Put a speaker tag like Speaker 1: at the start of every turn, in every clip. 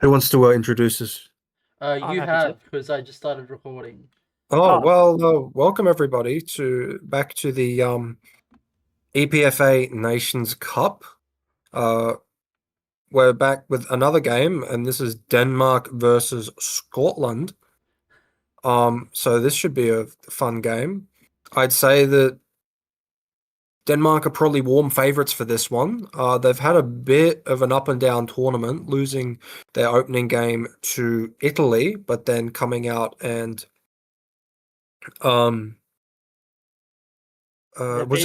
Speaker 1: Who wants to introduce us?
Speaker 2: I'm
Speaker 3: You
Speaker 2: happy to.
Speaker 3: have, because I just started recording.
Speaker 1: Welcome everybody back to the EPFA Nations Cup. We're back with another game, and this is Denmark versus Scotland. So this should be a fun game. I'd say that Denmark are probably warm favourites for this one. They've had a bit of an up and down tournament, losing their opening game to Italy, but then coming out and was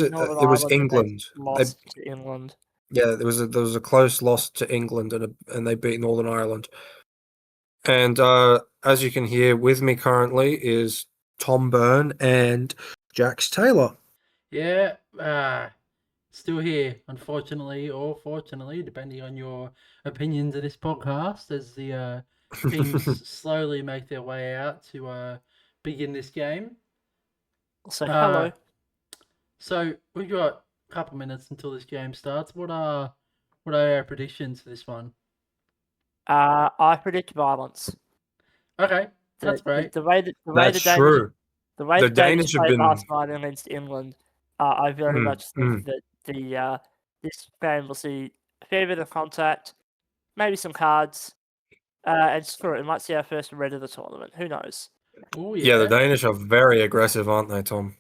Speaker 1: it?
Speaker 2: Northern
Speaker 1: It was
Speaker 2: Ireland and they
Speaker 1: England.
Speaker 2: lost to England.
Speaker 1: Yeah, there was a close loss to England, and they beat Northern Ireland. And as you can hear, with me currently is Tom Byrne and Jax Taylor.
Speaker 3: Yeah, still here, unfortunately, or fortunately, depending on your opinions of this podcast, as the teams slowly make their way out to begin this game.
Speaker 2: So hello.
Speaker 3: So we've got a couple minutes until this game starts. What are our predictions for this one?
Speaker 2: I predict violence.
Speaker 3: Okay, that's great.
Speaker 2: The way the
Speaker 1: Danish have
Speaker 2: played
Speaker 1: been
Speaker 2: last night against England, I very much think that this game will see a fair bit of contact, maybe some cards, and screw it, we might see our first red of the tournament. Who knows?
Speaker 3: Oh
Speaker 1: yeah, the Danish are very aggressive, aren't they, Tom?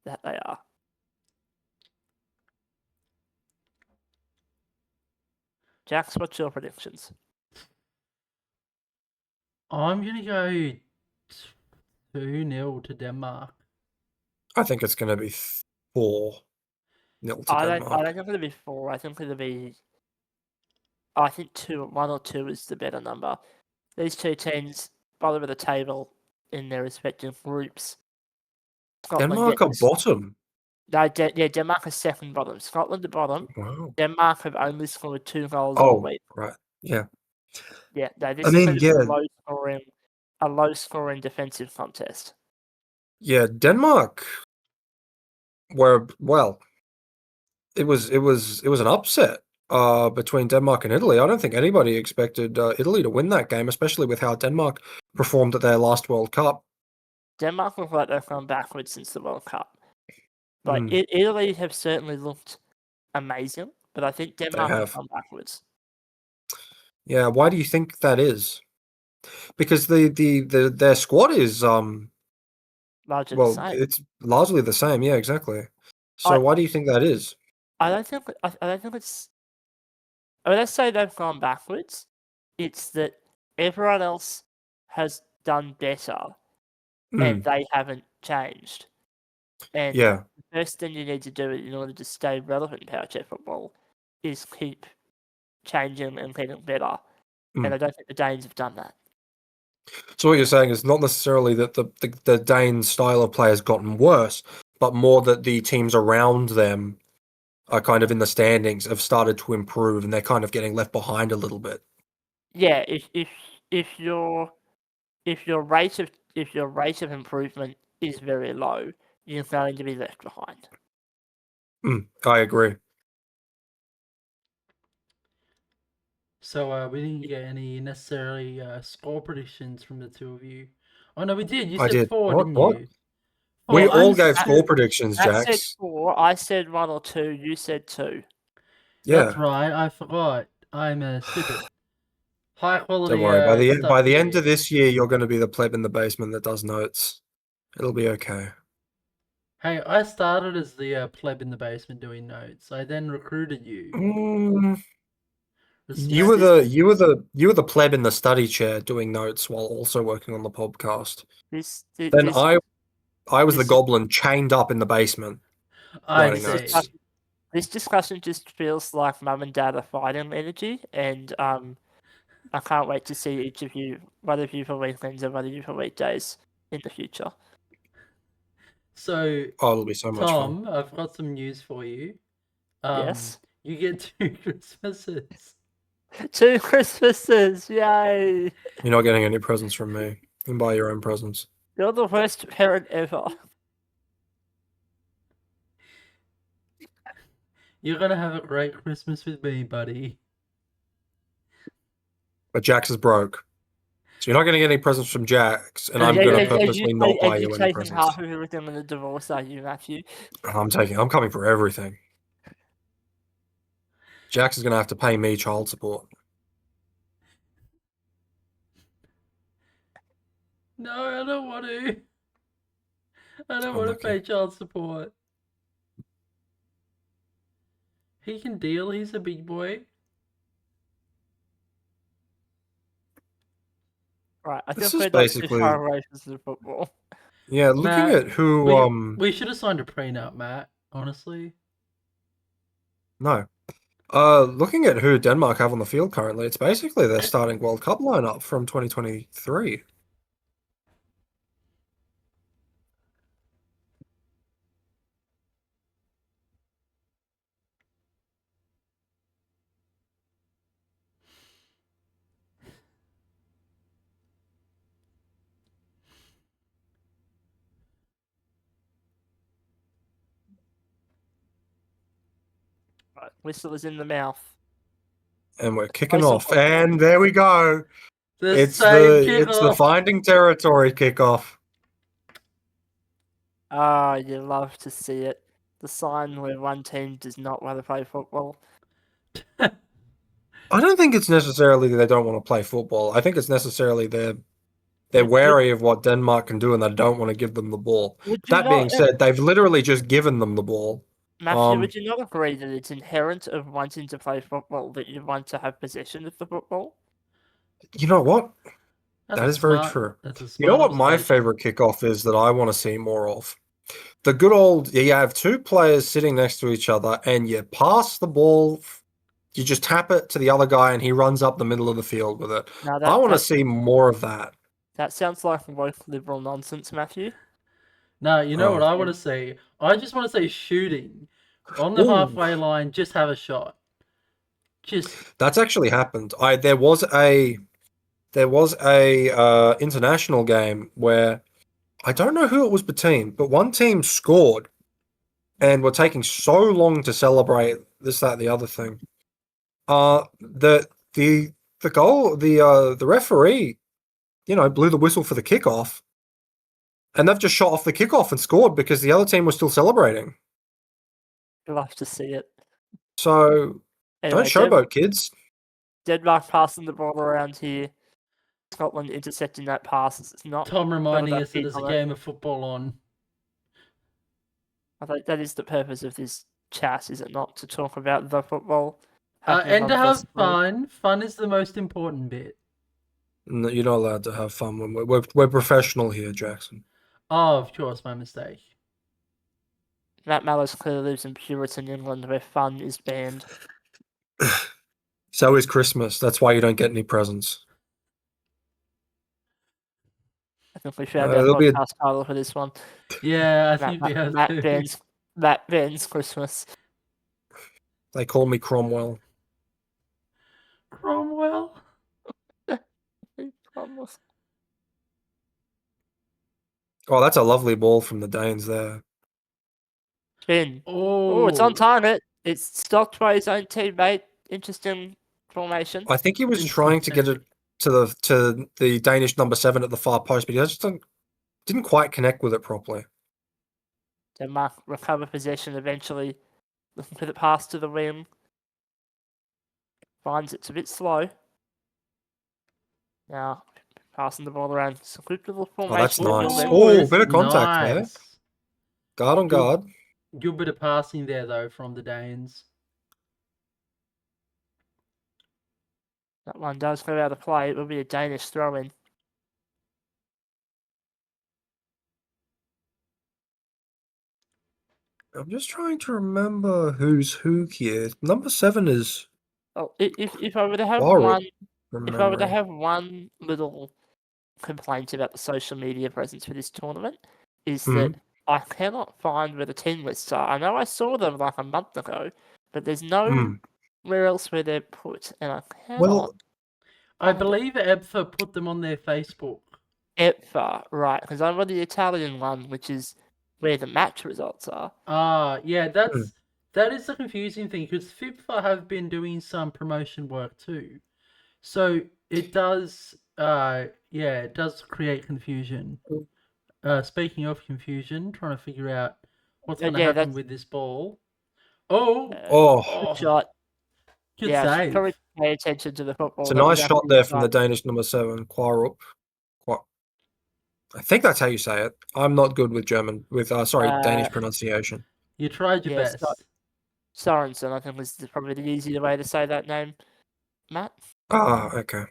Speaker 2: That they are. Jax, what's your predictions?
Speaker 3: I'm gonna go 2-0 to Denmark.
Speaker 1: I think it's going to be 4-0 to Denmark.
Speaker 2: I don't think it'll be 4. I think it'll be. I think 1 or 2 is the better number. These two teams, bottom of the table in their respective groups.
Speaker 1: Denmark are bottom.
Speaker 2: No, Denmark is second bottom. Scotland are bottom.
Speaker 1: Wow.
Speaker 2: Denmark have only scored 2 goals all week.
Speaker 1: Right. Yeah.
Speaker 2: Yeah, no, this is a low-scoring defensive contest.
Speaker 1: Yeah, Denmark were it was an upset between Denmark and Italy. I don't think anybody expected Italy to win that game, especially with how Denmark performed at their last World Cup.
Speaker 2: Denmark look like they've gone backwards since the World Cup. But Italy have certainly looked amazing, but I think Denmark have gone backwards.
Speaker 1: Yeah, why do you think that is? Because their squad is
Speaker 2: largely the same.
Speaker 1: It's largely the same. Yeah, exactly. So why do you think that is?
Speaker 2: I don't think it's. When I say they've gone backwards, it's that everyone else has done better, and they haven't changed. And the first thing you need to do in order to stay relevant in power chair football is keep changing and getting better. And I don't think the Danes have done that.
Speaker 1: So what you're saying is not necessarily that the Danes' style of play has gotten worse, but more that the teams around them are kind of in the standings, have started to improve, and they're kind of getting left behind a little bit.
Speaker 2: Yeah, if your rate of improvement is very low, you're going to be left behind.
Speaker 1: I agree.
Speaker 3: So we didn't get any necessarily score predictions from the two of you. Oh no, we did. You said
Speaker 1: did.
Speaker 3: 4, didn't you?
Speaker 1: We all gave score predictions, Jax.
Speaker 2: I said 4. I said 1 or 2. You said 2.
Speaker 3: Yeah, that's right. I forgot. I'm stupid. High quality.
Speaker 1: Don't worry. By the end of this year, you're going to be the pleb in the basement that does notes. It'll be okay.
Speaker 3: Hey, I started as the pleb in the basement doing notes. I then recruited you.
Speaker 1: You were the pleb in the study chair doing notes while also working on the podcast. I was the goblin chained up in the basement writing notes.
Speaker 2: This discussion just feels like Mum and Dad are fighting energy, and I can't wait to see each of you, whether of you for weekends or whether of you for weekdays in the future.
Speaker 3: So,
Speaker 1: it'll be so much
Speaker 3: Tom,
Speaker 1: fun.
Speaker 3: I've got some news for you.
Speaker 2: Yes?
Speaker 3: You get 2 Christmases.
Speaker 2: 2 Christmases! Yay!
Speaker 1: You're not getting any presents from me. You can buy your own presents.
Speaker 2: You're the worst parent ever.
Speaker 3: You're gonna have a great Christmas with me, buddy.
Speaker 1: but Jax is broke. So you're not going to get any presents from Jax, and I'm going to purposely not buy you any presents.
Speaker 2: half of everything in the divorce, are you, Matthew?
Speaker 1: I'm coming for everything. Jax is going to have to pay me child support.
Speaker 3: No, I don't want to. I don't
Speaker 1: I'm
Speaker 3: want to
Speaker 1: lucky.
Speaker 3: pay child support. He can deal. He's a big boy.
Speaker 2: Right, I
Speaker 1: This
Speaker 2: think
Speaker 1: is
Speaker 2: we're not too
Speaker 1: basically-
Speaker 2: far away from the football.
Speaker 1: Yeah, looking
Speaker 3: Matt,
Speaker 1: at who
Speaker 3: we should have signed a prenup, Matt. Honestly,
Speaker 1: no. Looking at who Denmark have on the field currently, it's basically their starting World Cup lineup from 2023.
Speaker 2: Right, whistle is in the mouth.
Speaker 1: And we're kicking
Speaker 2: Play some
Speaker 1: off.
Speaker 2: football.
Speaker 1: And there we go. It's
Speaker 3: same
Speaker 1: the
Speaker 3: kickoff.
Speaker 1: finding territory kickoff.
Speaker 2: Ah, you love to see it. The sign where one team does not want to play football.
Speaker 1: I don't think it's necessarily that they don't want to play football. I think it's necessarily they're wary of what Denmark can do and they don't want to give them the ball. That being said, they've literally just given them the ball.
Speaker 2: Matthew, would you not agree that it's inherent of wanting to play football that you want to have possession of the football?
Speaker 1: You know what?
Speaker 3: That's
Speaker 1: That
Speaker 3: a
Speaker 1: is very
Speaker 3: smart-
Speaker 1: true.
Speaker 3: That's a
Speaker 1: You know
Speaker 3: smart
Speaker 1: what my
Speaker 3: observation.
Speaker 1: favorite kickoff is that I want to see more of? The good old, you have two players sitting next to each other and you pass the ball, you just tap it to the other guy and he runs up the middle of the field with it.
Speaker 2: Now
Speaker 1: I want to see more of that.
Speaker 2: That sounds like woke liberal nonsense, Matthew.
Speaker 3: No, you know
Speaker 1: Oh.
Speaker 3: what I want to see? I just want to see shooting on the
Speaker 1: Ooh.
Speaker 3: halfway line. Just have a shot.
Speaker 1: That's actually happened. There was a international game where I don't know who it was between, but one team scored and were taking so long to celebrate this, that, the other thing. The goal, the referee, blew the whistle for the kickoff, and they've just shot off the kickoff and scored because the other team was still celebrating.
Speaker 2: Love to see it.
Speaker 1: So
Speaker 2: Anyway,
Speaker 1: don't showboat, kids.
Speaker 2: Denmark passing the ball around here. Scotland intercepting that pass. It's not
Speaker 3: Tom reminding us that
Speaker 2: feet
Speaker 3: there's a
Speaker 2: on it.
Speaker 3: game of football on.
Speaker 2: I think that is the purpose of this chat, is it not? To talk about the football.
Speaker 3: And to
Speaker 2: on
Speaker 3: have
Speaker 2: the screen.
Speaker 3: fun. Fun is the most important bit.
Speaker 1: No, you're not allowed to have fun when we're professional here, Jackson.
Speaker 3: Oh, of course, my mistake.
Speaker 2: Matt Mallows clearly lives in Puritan England, where fun is banned.
Speaker 1: So is Christmas. That's why you don't get any presents.
Speaker 2: I think we found our
Speaker 1: there'll be
Speaker 2: podcast title for this one.
Speaker 3: Yeah, I think we have
Speaker 2: Matt
Speaker 3: to.
Speaker 2: bans Christmas.
Speaker 1: They call me Cromwell.
Speaker 3: Cromwell?
Speaker 1: Oh, that's a lovely ball from the Danes there.
Speaker 2: Ben.
Speaker 3: Oh,
Speaker 2: it's on target. It's stopped by his own teammate. Interesting formation.
Speaker 1: I think he was trying to get it to the Danish number 7 at the far post, but he just didn't quite connect with it properly.
Speaker 2: Denmark recover possession eventually. Looking for the pass to the wing. Finds it's a bit slow. Now passing the ball around. It's a good little formation.
Speaker 1: Oh, that's nice.
Speaker 3: Oh,
Speaker 1: Oh, bit of contact there.
Speaker 3: nice.
Speaker 1: Guard on guard.
Speaker 3: Good bit of passing there, though, from the Danes.
Speaker 2: That one does go out of play. It will be a Danish throw-in.
Speaker 1: I'm just trying to remember who's who here. Number 7 is
Speaker 2: Oh, if I were to have
Speaker 1: borrowed
Speaker 2: one,
Speaker 1: from
Speaker 2: if I were to
Speaker 1: memory.
Speaker 2: have one little complaint about the social media presence for this tournament, is that I cannot find where the team lists are. I know I saw them like a month ago, but there's nowhere else where they're put, and I cannot.
Speaker 1: Well,
Speaker 3: I believe EPFA put them on their Facebook.
Speaker 2: EPFA, right? Because I'm on the Italian one, which is where the match results are.
Speaker 3: Yeah, that is the confusing thing, because FIFA have been doing some promotion work too. So It does. It does create confusion. Speaking of confusion, trying to figure out what's going to
Speaker 2: Yeah,
Speaker 3: happen
Speaker 2: that's
Speaker 3: with this ball. Oh,
Speaker 1: Oh,
Speaker 2: good
Speaker 3: oh,
Speaker 2: shot.
Speaker 3: good
Speaker 2: Yeah, I should
Speaker 3: save.
Speaker 2: probably pay attention to the football.
Speaker 1: it's a
Speaker 2: That was
Speaker 1: nice shot
Speaker 2: actually
Speaker 1: there from the
Speaker 2: fun.
Speaker 1: Danish number 7, Quarup. I think that's how you say it. I'm not good with German, with Danish pronunciation.
Speaker 3: You tried your
Speaker 2: Yeah,
Speaker 3: best.
Speaker 2: Sorensen, I think was probably the easier way to say that name. Matt?
Speaker 1: Okay.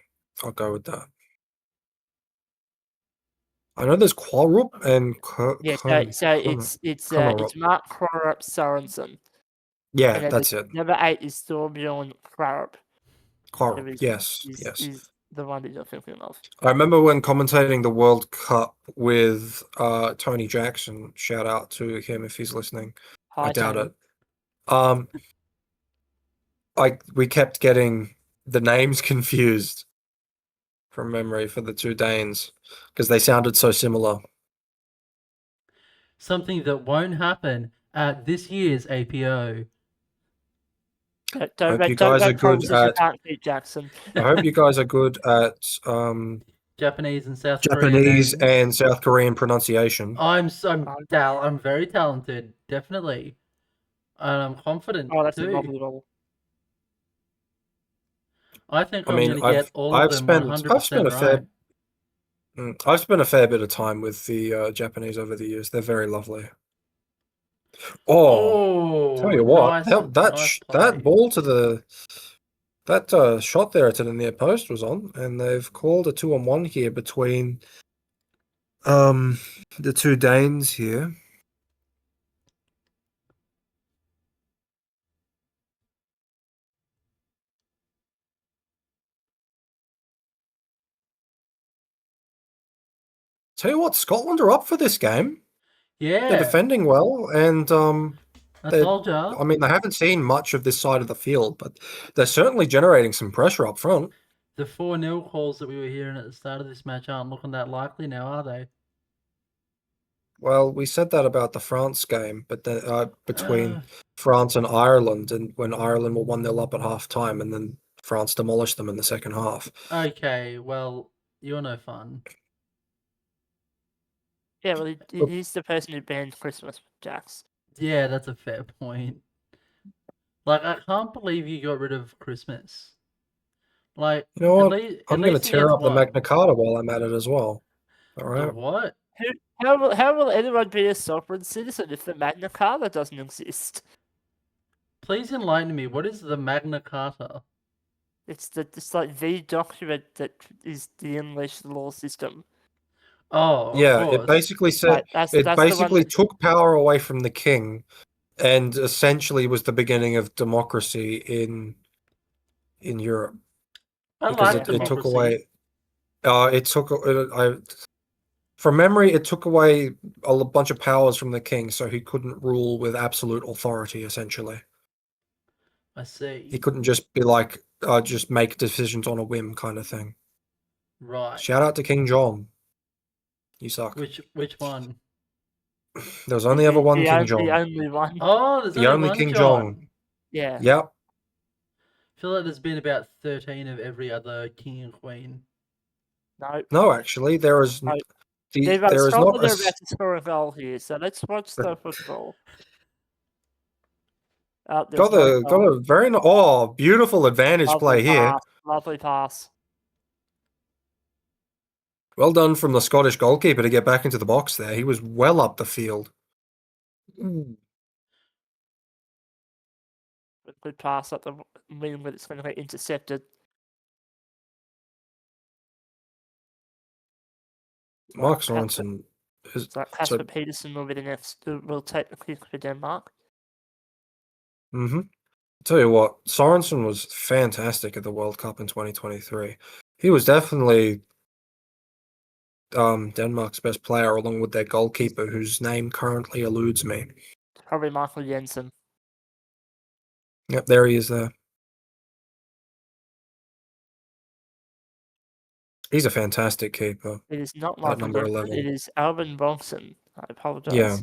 Speaker 1: I'll go with that. I know there's Quarup and
Speaker 2: Yeah, it's Mark Krorup Sorensen.
Speaker 1: Yeah,
Speaker 2: And then
Speaker 1: that's it.
Speaker 2: number 8 is Thorbjorn Krorup.
Speaker 1: Quarup, yes.
Speaker 2: Is the one that you're thinking of.
Speaker 1: I remember when commentating the World Cup with Tony Jackson. Shout out to him if he's listening.
Speaker 2: Hi,
Speaker 1: I doubt
Speaker 2: Tony.
Speaker 1: it. We kept getting the names confused from memory for the two Danes because they sounded so similar.
Speaker 3: Something that won't happen at this year's APO.
Speaker 1: Hope you guys are good at.
Speaker 2: Jackson.
Speaker 1: I hope you guys are good at
Speaker 3: Japanese and South
Speaker 1: Japanese
Speaker 3: Korean names.
Speaker 1: and South Korean pronunciation.
Speaker 3: I'm very talented, definitely, and I'm confident
Speaker 2: That's a
Speaker 3: too.
Speaker 2: lovely bubble.
Speaker 3: I think
Speaker 1: I
Speaker 3: I'm
Speaker 1: mean,
Speaker 3: going to get all
Speaker 1: I've
Speaker 3: of them
Speaker 1: spent
Speaker 3: 100% right.
Speaker 1: I've spent a fair bit of time with the Japanese over the years. They're very lovely. Oh, tell you what,
Speaker 3: nice play.
Speaker 1: that ball to that shot there to the near post was on, and they've called a 2-on-1 here between the two Danes here. Tell you what, Scotland are up for this game.
Speaker 3: Yeah,
Speaker 1: They're defending well, and
Speaker 3: I told ya.
Speaker 1: I mean, they haven't seen much of this side of the field, but they're certainly generating some pressure up front.
Speaker 3: The 4-0 calls that we were hearing at the start of this match aren't looking that likely now, are they?
Speaker 1: Well, we said that about the France game, but then between France and Ireland, and when Ireland were 1-0 up at half time, and then France demolished them in the second half.
Speaker 3: Okay, well, you're no fun.
Speaker 2: Yeah, well, he's the person who banned Christmas, Jax.
Speaker 3: Yeah, that's a fair point. Like, I can't believe you got rid of Christmas. Like,
Speaker 1: You know what?
Speaker 3: I'm
Speaker 1: going to tear up the Magna Carta while I'm at it as well. All right.
Speaker 3: The what?
Speaker 2: How will anyone be a sovereign citizen if the Magna Carta doesn't exist?
Speaker 3: Please enlighten me. What is the Magna Carta?
Speaker 2: It's like the document that is the English law system.
Speaker 3: Oh,
Speaker 1: yeah, it basically said it basically took power away from the king, and essentially was the beginning of democracy in Europe. Because it took away. From memory, it took away a bunch of powers from the king, so he couldn't rule with absolute authority. Essentially,
Speaker 3: I see.
Speaker 1: He couldn't just be like, just make decisions on a whim, kind of thing.
Speaker 3: Right.
Speaker 1: Shout out to King John. You suck.
Speaker 3: Which one?
Speaker 1: There was only ever one King John.
Speaker 2: The only one.
Speaker 3: Oh, there's
Speaker 1: the only
Speaker 3: one
Speaker 1: King John.
Speaker 2: Yeah.
Speaker 1: Yep.
Speaker 3: I feel like there's been about 13 of every other king and queen.
Speaker 1: No, actually, there is.
Speaker 2: No.
Speaker 1: There is
Speaker 2: not.
Speaker 1: They're
Speaker 2: about to score a goal here, so let's watch the football.
Speaker 1: Got a very beautiful advantage play here.
Speaker 2: Lovely pass.
Speaker 1: Well done from the Scottish goalkeeper to get back into the box there. He was well up the field.
Speaker 2: Good pass at the wing, but it's going to get intercepted.
Speaker 1: Mark Sorensen.
Speaker 2: Kasper Peterson will be the next. Will take the kick for Denmark.
Speaker 1: Tell you what, Sorensen was fantastic at the World Cup in 2023. He was definitely Denmark's best player, along with their goalkeeper, whose name currently eludes me.
Speaker 2: Probably Michael Jensen.
Speaker 1: Yep, there he is there. He's a fantastic keeper.
Speaker 2: It is not Michael
Speaker 1: number
Speaker 2: Jensen.
Speaker 1: 11.
Speaker 2: It is Albin Bongson. I apologize.
Speaker 1: Yeah.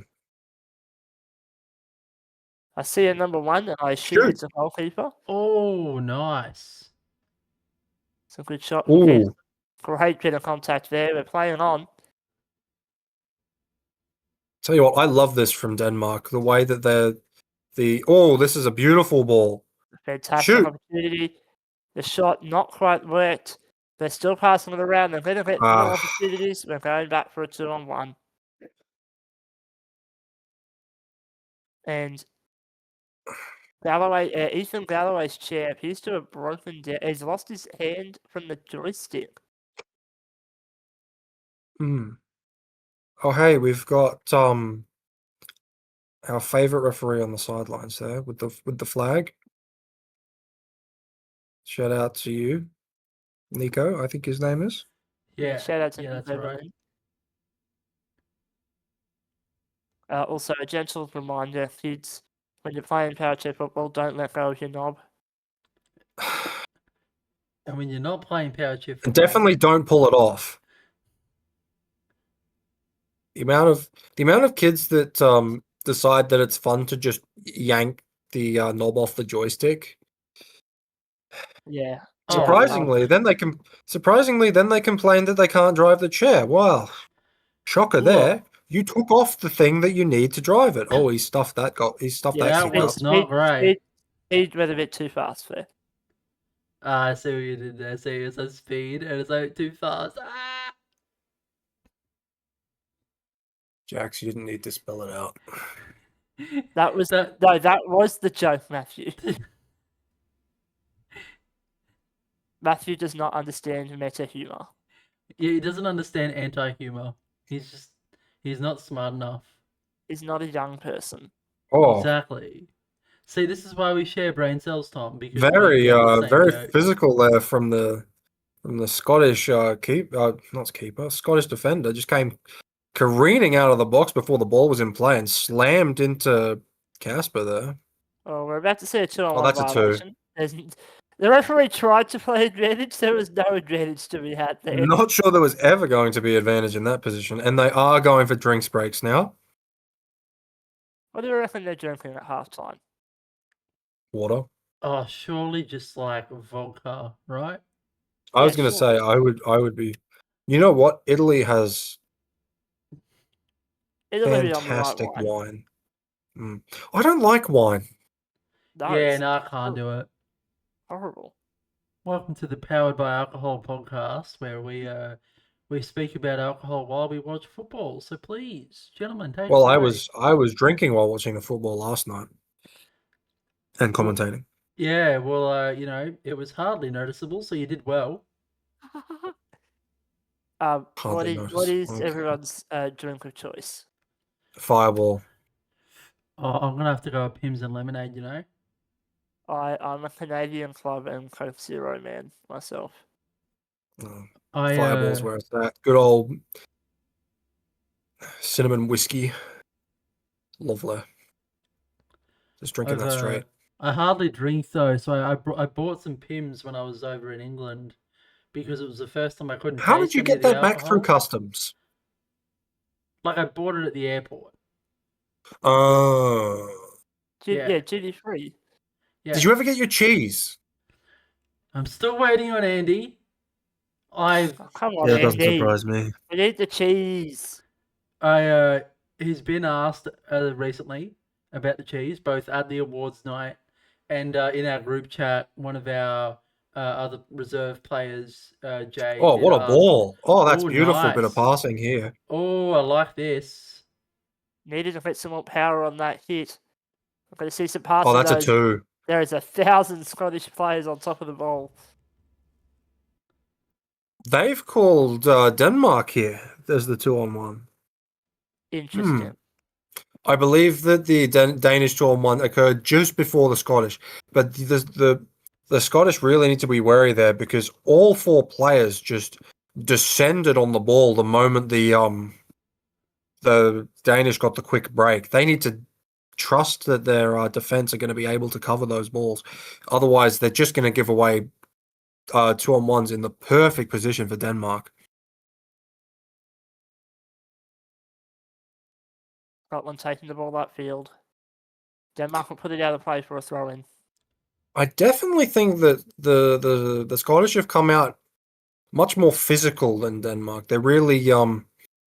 Speaker 2: I see a number 1, and I assume it's a goalkeeper.
Speaker 3: Oh, nice.
Speaker 2: Some good shot from Pence.
Speaker 1: Ooh,
Speaker 2: Great bit of contact there. We're playing on.
Speaker 1: tell you what, I love this from Denmark. The way that this is a beautiful ball.
Speaker 2: Fantastic
Speaker 1: Shoot.
Speaker 2: opportunity. The shot not quite worked. They're still passing it around. They're going to get more
Speaker 1: Ah.
Speaker 2: opportunities. We're going back for a 2-on-1. And Galloway, Ethan Galloway's chair appears to have broken down. He's lost his hand from the joystick.
Speaker 1: Oh, hey, we've got our favorite referee on the sidelines there with the flag. Shout out to you, Nico. I think his name is.
Speaker 3: Yeah,
Speaker 2: Shout out to
Speaker 3: yeah, that's
Speaker 2: Nico
Speaker 3: right.
Speaker 2: Byrne. Also, a gentle reminder, kids, when you're playing power chair football, don't let go of your knob.
Speaker 3: And when you're not playing power chair football,
Speaker 1: And definitely don't pull it off. The amount of kids that decide that it's fun to just yank the knob off the joystick.
Speaker 2: Yeah.
Speaker 1: Surprisingly, then they complain that they can't drive the chair. Wow, shocker there. You took off the thing that you need to drive it. Oh, he stuffed that
Speaker 3: Yeah,
Speaker 1: kick
Speaker 3: that
Speaker 1: up.
Speaker 3: was not great.
Speaker 2: He went a bit too fast there.
Speaker 3: I see what you did there. See, it's a speed and it's like too fast. Ah!
Speaker 1: Jax, you didn't need to spell it out.
Speaker 2: That was the joke, Matthew. Matthew does not understand meta humor.
Speaker 3: Yeah, he doesn't understand anti-humor. He's not smart enough.
Speaker 2: He's not a young person.
Speaker 1: Oh,
Speaker 3: Exactly. See, this is why we share brain cells, Tom, because
Speaker 1: very
Speaker 3: we get the same
Speaker 1: very
Speaker 3: joke.
Speaker 1: physical there from the Scottish Scottish defender. Just came careening out of the box before the ball was in play and slammed into Casper there.
Speaker 2: Oh, we're about to see a 2-on-1
Speaker 1: Oh, that's a 2.
Speaker 2: violation. The referee tried to play advantage. There was no advantage to be had there.
Speaker 1: Not sure there was ever going to be advantage in that position, and they are going for drinks breaks now.
Speaker 2: What do you reckon they're drinking at halftime?
Speaker 1: Water.
Speaker 3: Oh, surely just like vodka, right?
Speaker 1: I was going to say I would be. You know what? Italy has fantastic wine. I don't like wine.
Speaker 2: No,
Speaker 3: Yeah, no, I can't do it.
Speaker 2: Horrible.
Speaker 3: Welcome to the Powered by Alcohol podcast, where we speak about alcohol while we watch football. So please, gentlemen, take it away.
Speaker 1: I was drinking while watching the football last night and commentating.
Speaker 3: Yeah, well, it was hardly noticeable, so you did well.
Speaker 2: What is everyone's drink of choice?
Speaker 1: Fireball.
Speaker 3: Oh, I'm gonna have to go with Pimm's and lemonade.
Speaker 2: I'm a Canadian Club and Coke Zero man myself.
Speaker 1: Fireball's where it's at. Good old cinnamon whiskey. Lovely. Just drinking that straight.
Speaker 3: I hardly drink though, so I bought some Pimm's when I was over in England because it was the first time I couldn't.
Speaker 1: How did you get that back through customs?
Speaker 3: Like I bought it at the airport.
Speaker 1: Oh.
Speaker 2: Duty free.
Speaker 3: Yeah.
Speaker 1: Did you ever get your cheese?
Speaker 3: I'm still waiting on Andy.
Speaker 2: Come on,
Speaker 1: that
Speaker 2: Andy.
Speaker 1: doesn't surprise me.
Speaker 2: We need the cheese.
Speaker 3: He's been asked recently about the cheese, both at the awards night and in our group chat. One of our other reserve players, Jay.
Speaker 1: Oh, what a ball! Oh, that's beautiful.
Speaker 3: Nice.
Speaker 1: Bit of passing here.
Speaker 3: Oh, I like this.
Speaker 2: Needed to put some more power on that hit. I'm going to see some passing.
Speaker 1: Oh, that's a 2.
Speaker 2: There is 1,000 Scottish players on top of the ball.
Speaker 1: They've called Denmark here. There's the 2-on-1.
Speaker 2: Interesting.
Speaker 1: I believe that the Danish 2-on-1 occurred just before the Scottish, but the Scottish really need to be wary there because all 4 players just descended on the ball the moment the Danish got the quick break. They need to trust that their defense are going to be able to cover those balls. Otherwise, they're just going to give away 2-on-1s in the perfect position for Denmark.
Speaker 2: Scotland taking the ball upfield. Denmark will put it out of play for a throw-in.
Speaker 1: I definitely think that the Scottish have come out much more physical than Denmark. They're really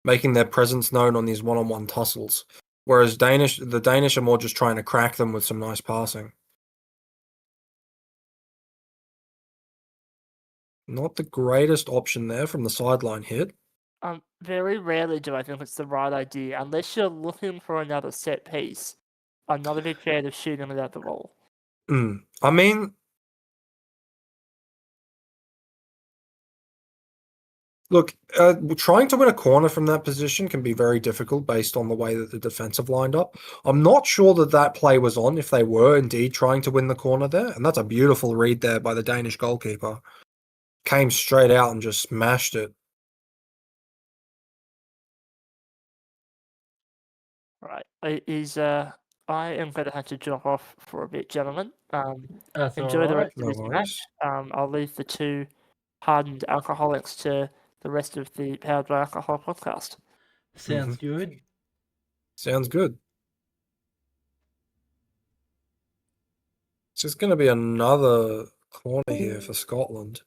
Speaker 1: making their presence known on these one-on-one tussles, whereas the Danish are more just trying to crack them with some nice passing. Not the greatest option there from the sideline hit.
Speaker 2: Very rarely do I think it's the right idea, unless you're looking for another set piece. I'm not a big fan of shooting without the ball.
Speaker 1: I mean, look, trying to win a corner from that position can be very difficult based on the way that the defense have lined up. I'm not sure that that play was on if they were indeed trying to win the corner there, and that's a beautiful read there by the Danish goalkeeper. Came straight out and just smashed it.
Speaker 2: Right. I am going to have to drop off for a bit, gentlemen.
Speaker 3: That's
Speaker 2: Enjoy the rest
Speaker 3: alright.
Speaker 2: of this match. I'll leave the two hardened alcoholics to the rest of the Powered by Alcohol podcast.
Speaker 3: Sounds good.
Speaker 1: Sounds good. It's just going to be another corner here for Scotland.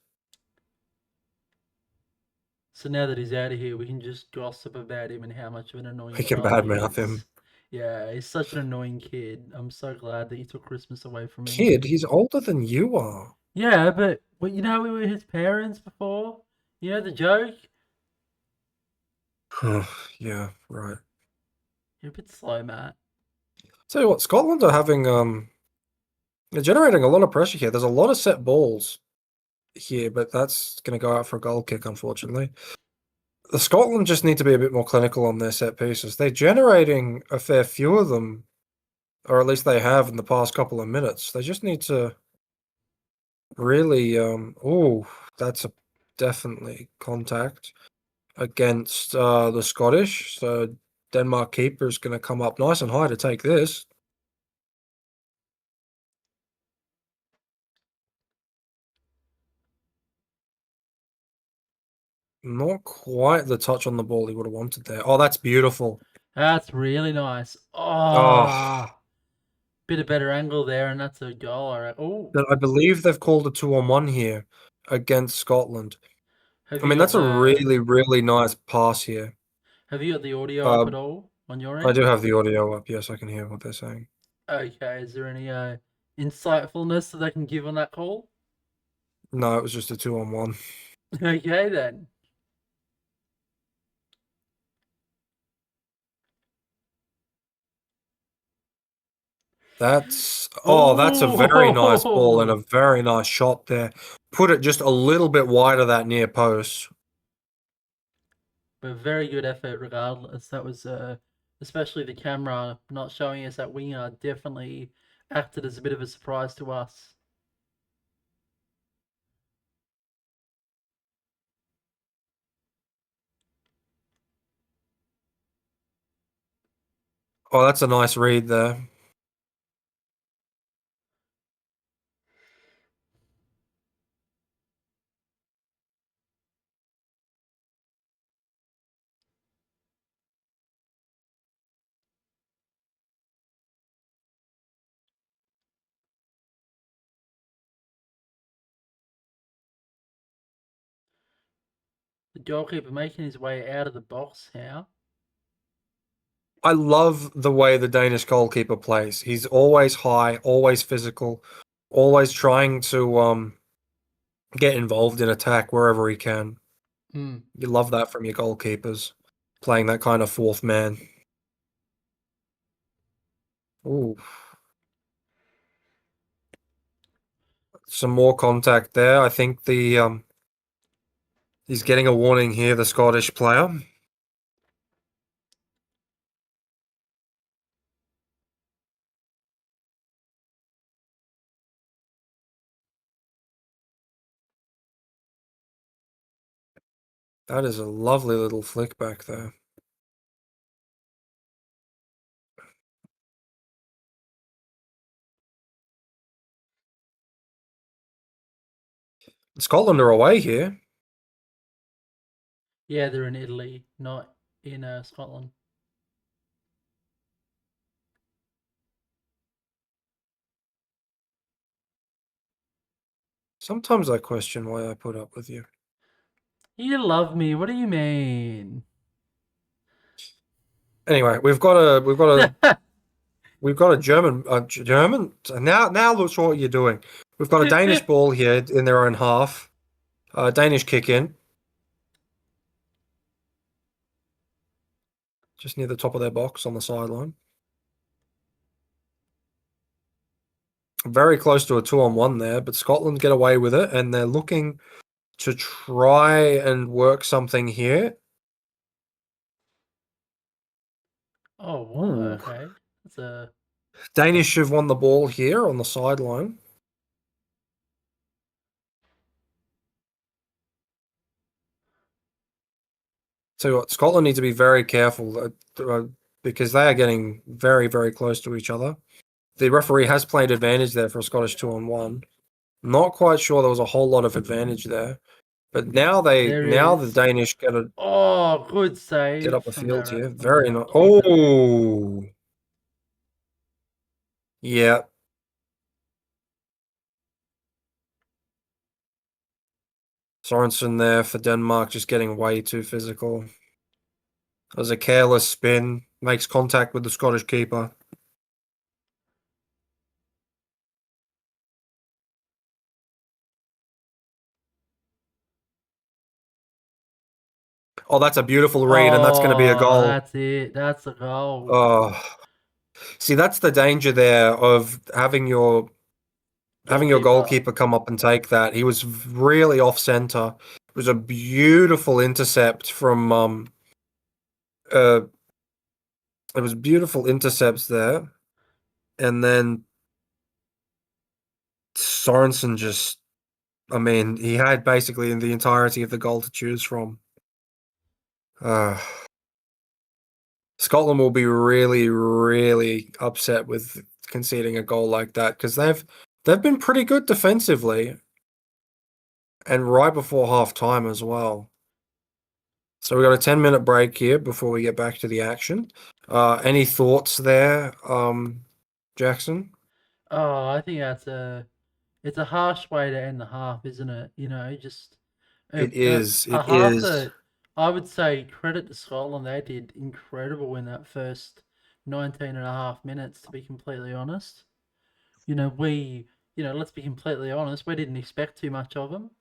Speaker 3: So now that he's out of here, we can just gossip about him and how much of an annoying
Speaker 1: We can
Speaker 3: child he
Speaker 1: badmouth
Speaker 3: is.
Speaker 1: him.
Speaker 3: Yeah, he's such an annoying kid. I'm so glad that he took Christmas away from him.
Speaker 1: Kid, he's older than you are.
Speaker 3: Yeah, but you know we were his parents before? You know the joke?
Speaker 1: Yeah, right.
Speaker 3: You're a bit slow, Matt.
Speaker 1: Tell you what, Scotland are having they're generating a lot of pressure here. There's a lot of set balls here, but that's going to go out for a goal kick, unfortunately. The Scotland just need to be a bit more clinical on their set pieces. They're generating a fair few of them, or at least they have in the past couple of minutes. They just need to really oh, that's a definitely contact against the Scottish. So Denmark keeper is going to come up nice and high to take this. Not quite the touch on the ball he would have wanted there. Oh, that's beautiful.
Speaker 3: That's really nice.
Speaker 1: Oh,
Speaker 3: Bit of better angle there, and that's a goal. All right. Oh,
Speaker 1: I believe they've called a 2-on-1 here against Scotland. I mean, that's a really, really nice pass here.
Speaker 3: Have you got the audio up at all on your end?
Speaker 1: I do have the audio up. Yes, I can hear what they're saying.
Speaker 3: Okay. Is there any insightfulness that they can give on that call?
Speaker 1: No, it was just a 2-on-1.
Speaker 3: Okay then.
Speaker 1: That's a very nice ball and a very nice shot there. Put it just a little bit wide of that near post.
Speaker 3: But very good effort regardless. That was especially the camera not showing us that winger definitely acted as a bit of a surprise to us.
Speaker 1: Oh, that's a nice read there.
Speaker 3: The goalkeeper making his way out of the box now.
Speaker 1: I love the way the Danish goalkeeper plays. He's always high, always physical, always trying to get involved in attack wherever he can. You love that from your goalkeepers, playing that kind of fourth man. Ooh. Some more contact there. I think the he's getting a warning here, the Scottish player. That is a lovely little flick back there. Scotland are away here.
Speaker 3: Yeah, they're in Italy, not in Scotland.
Speaker 1: Sometimes I question why I put up with you.
Speaker 3: You love me. What do you mean?
Speaker 1: Anyway, we've got a German. Now look what you're doing. We've got a Danish ball here in their own half. Danish kick in. Just near the top of their box on the sideline. Very close to a 2-on-1 there, but Scotland get away with it, and they're looking to try and work something here.
Speaker 3: Oh, wow.
Speaker 1: Ooh.
Speaker 3: Okay. That's a...
Speaker 1: Danish have won the ball here on the sideline. So what, Scotland need to be very careful because they are getting very, very close to each other. The referee has played advantage there for a Scottish 2-on-1. Not quite sure there was a whole lot of advantage there, but now the Danish get
Speaker 3: good save.
Speaker 1: get up the field here.
Speaker 3: from
Speaker 1: Very
Speaker 3: our
Speaker 1: nice.
Speaker 3: keeper.
Speaker 1: Oh, yeah. Sorensen there for Denmark, just getting way too physical. There's a careless spin, makes contact with the Scottish keeper. Oh, that's a beautiful read, and that's going to be a goal.
Speaker 3: That's it. That's a goal.
Speaker 1: Oh, see, that's the danger there of having your goalkeeper come up and take that. He was really off center. It was a beautiful intercept from it was beautiful intercepts there, and then Sorensen just, I mean, he had basically the entirety of the goal to choose from. Scotland will be really, really upset with conceding a goal like that because they've been pretty good defensively, and right before half time as well. So we've got a 10-minute break here before we get back to the action. Any thoughts there, Jackson?
Speaker 3: Oh, I think it's a harsh way to end the half, isn't it? You know, just
Speaker 1: It is.
Speaker 3: a
Speaker 1: It
Speaker 3: half
Speaker 1: is.
Speaker 3: that I would say credit to Scotland. They did incredible in that first 19 and a half minutes, to be completely honest. Let's be completely honest, we didn't expect too much of them.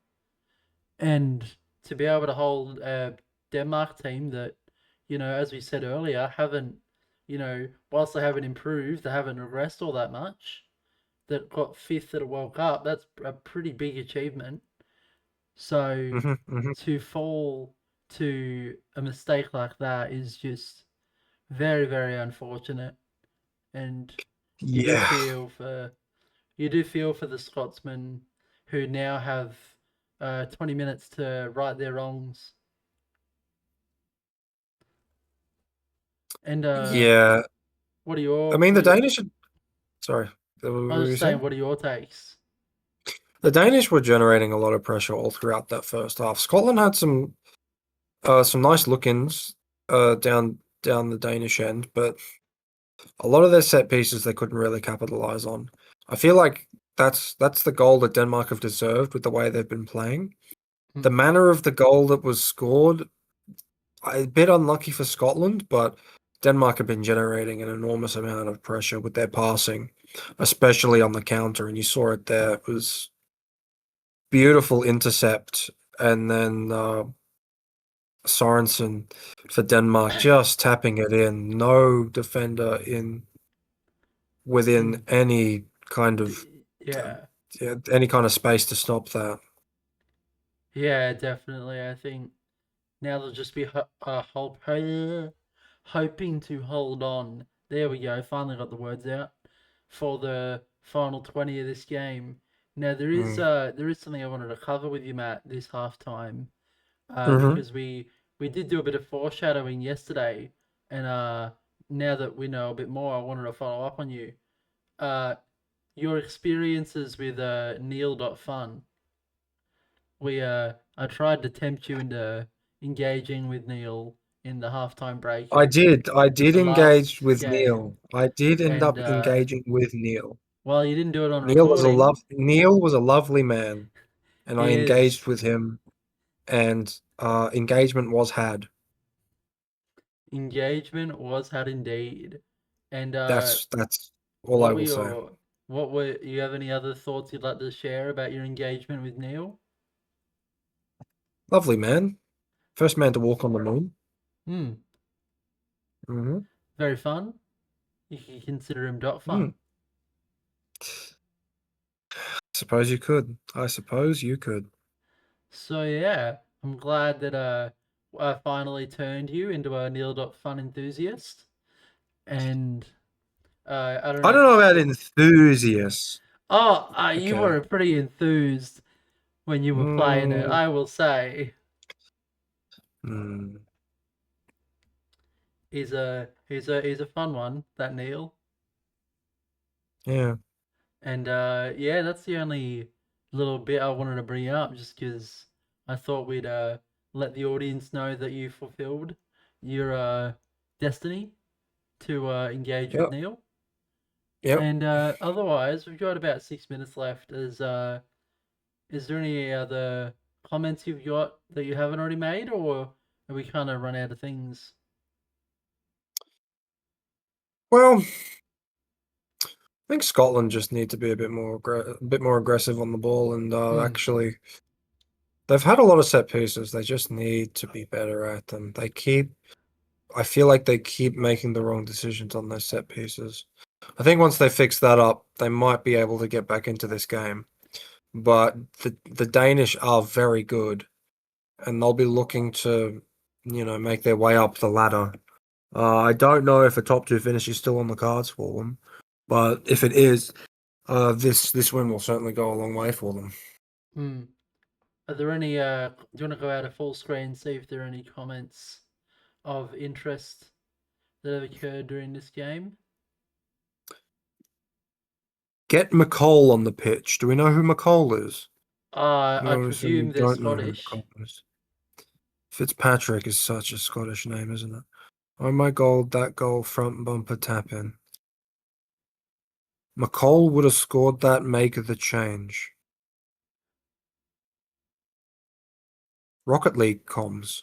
Speaker 3: And to be able to hold a Denmark team that, as we said earlier, haven't, whilst they haven't improved, they haven't regressed all that much, that got fifth at a World Cup, that's a pretty big achievement. So to fall to a mistake like that is just very, very unfortunate. And you do feel for the Scotsmen who now have 20 minutes to right their wrongs. And
Speaker 1: yeah.
Speaker 3: what are your?
Speaker 1: I mean, the Danish. Sorry,
Speaker 3: I was just saying, what are your takes?
Speaker 1: The Danish were generating a lot of pressure all throughout that first half. Scotland had some nice look-ins down the Danish end, but a lot of their set pieces they couldn't really capitalize on. I feel like that's the goal that Denmark have deserved with the way they've been playing. The manner of the goal that was scored, a bit unlucky for Scotland, but Denmark have been generating an enormous amount of pressure with their passing, especially on the counter, and you saw it there. It was beautiful intercept, and then Sorensen for Denmark just tapping it in. No defender within any kind of any kind of space to stop that.
Speaker 3: Yeah, definitely. I think now they'll just be hoping to hold on. There we go. Finally got the words out for the final 20 of this game. Now there is something I wanted to cover with you, Matt, this halftime, because we did do a bit of foreshadowing yesterday, and now that we know a bit more, I wanted to follow up on you. Your experiences with Neil.fun. I tried to tempt you into engaging with Neil in the halftime break.
Speaker 1: I did engage with Neil. I did end up engaging with Neil.
Speaker 3: Well, you didn't do it on
Speaker 1: Neil
Speaker 3: recording.
Speaker 1: Neil was a lovely man. and I
Speaker 3: Is
Speaker 1: engaged with him, and engagement was had.
Speaker 3: engagement was had indeed. And
Speaker 1: That's all I
Speaker 3: what were
Speaker 1: will say.
Speaker 3: you have any other thoughts you'd like to share about your engagement with Neil?
Speaker 1: Lovely man, first man to walk on the moon.
Speaker 3: Hmm,
Speaker 1: Mm-hmm.
Speaker 3: very fun. You can consider him dot
Speaker 1: Hmm.
Speaker 3: fun.
Speaker 1: Suppose you could. I suppose you could.
Speaker 3: So yeah, I'm glad that I finally turned you into a Neil dot fun enthusiast. And I don't
Speaker 1: I
Speaker 3: know.
Speaker 1: don't know about enthusiasts.
Speaker 3: Oh, you
Speaker 1: Okay.
Speaker 3: were pretty enthused when you were playing it,
Speaker 1: Mm,
Speaker 3: I will say.
Speaker 1: mm,
Speaker 3: He's a fun one, that Neil.
Speaker 1: yeah.
Speaker 3: And yeah, that's the only little bit I wanted to bring up, just because I thought we'd let the audience know that you fulfilled your destiny to engage with
Speaker 1: Yep.
Speaker 3: Neil.
Speaker 1: Yep.
Speaker 3: And otherwise, we've got about 6 minutes left. Is there any other comments you've got that you haven't already made, or are we kind of run out of things?
Speaker 1: Well, I think Scotland just need to be a bit more aggressive on the ball, and
Speaker 3: Hmm.
Speaker 1: actually, they've had a lot of set pieces. They just need to be better at them. I feel like they keep making the wrong decisions on those set pieces. I think once they fix that up, they might be able to get back into this game. But the Danish are very good, and they'll be looking to, make their way up the ladder. I don't know if a top two finish is still on the cards for them, but if it is, this win will certainly go a long way for them.
Speaker 3: Hmm. Are there any? Do you want to go out of full screen and see if there are any comments of interest that have occurred during this game?
Speaker 1: Get McCall on the pitch. Do we know who McCall is?
Speaker 3: I
Speaker 1: No, so we
Speaker 3: presume they're
Speaker 1: don't know who
Speaker 3: Scottish.
Speaker 1: McCall is. Fitzpatrick is such a Scottish name, isn't it? Oh my God, that goal front bumper tap in. McCall would have scored that, make the change. Rocket League comms.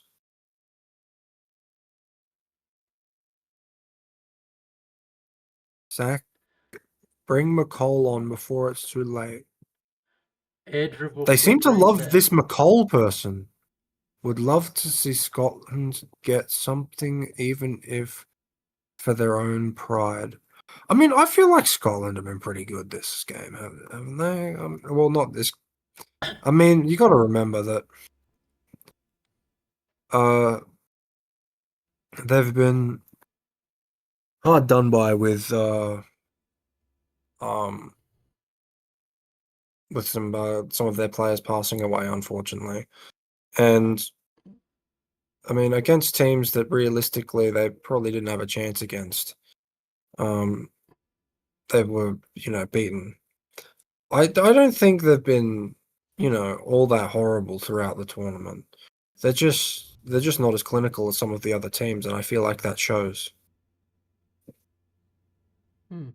Speaker 1: Zach, bring McCall on before it's too late.
Speaker 3: Air dribble
Speaker 1: They seem
Speaker 3: flip
Speaker 1: to love
Speaker 3: reset.
Speaker 1: this McCall person. Would love to see Scotland get something, even if for their own pride. I mean, I feel like Scotland have been pretty good this game, haven't they? Well, not this. I mean, you got to remember that uh, they've been hard done by um with some of their players passing away, unfortunately. And I mean, against teams that realistically they probably didn't have a chance against, um, they were, beaten. I don't think they've been, all that horrible throughout the tournament. They're just not as clinical as some of the other teams, and I feel like that shows.
Speaker 3: Hmm.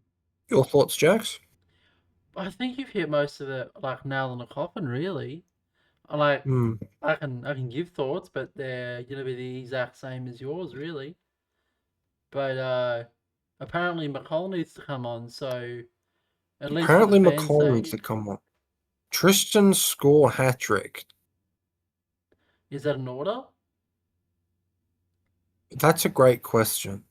Speaker 1: Your thoughts, Jax?
Speaker 3: I think you've hit most of it like nail on the coffin, really. Like
Speaker 1: Hmm.
Speaker 3: I can give thoughts, but they're gonna be the exact same as yours, really. But apparently McCall needs to come on, so at least for the
Speaker 1: Apparently,
Speaker 3: fans'
Speaker 1: McCall needs to
Speaker 3: sake,
Speaker 1: come on. Tristan score hat trick.
Speaker 3: is that an order?
Speaker 1: That's a great question.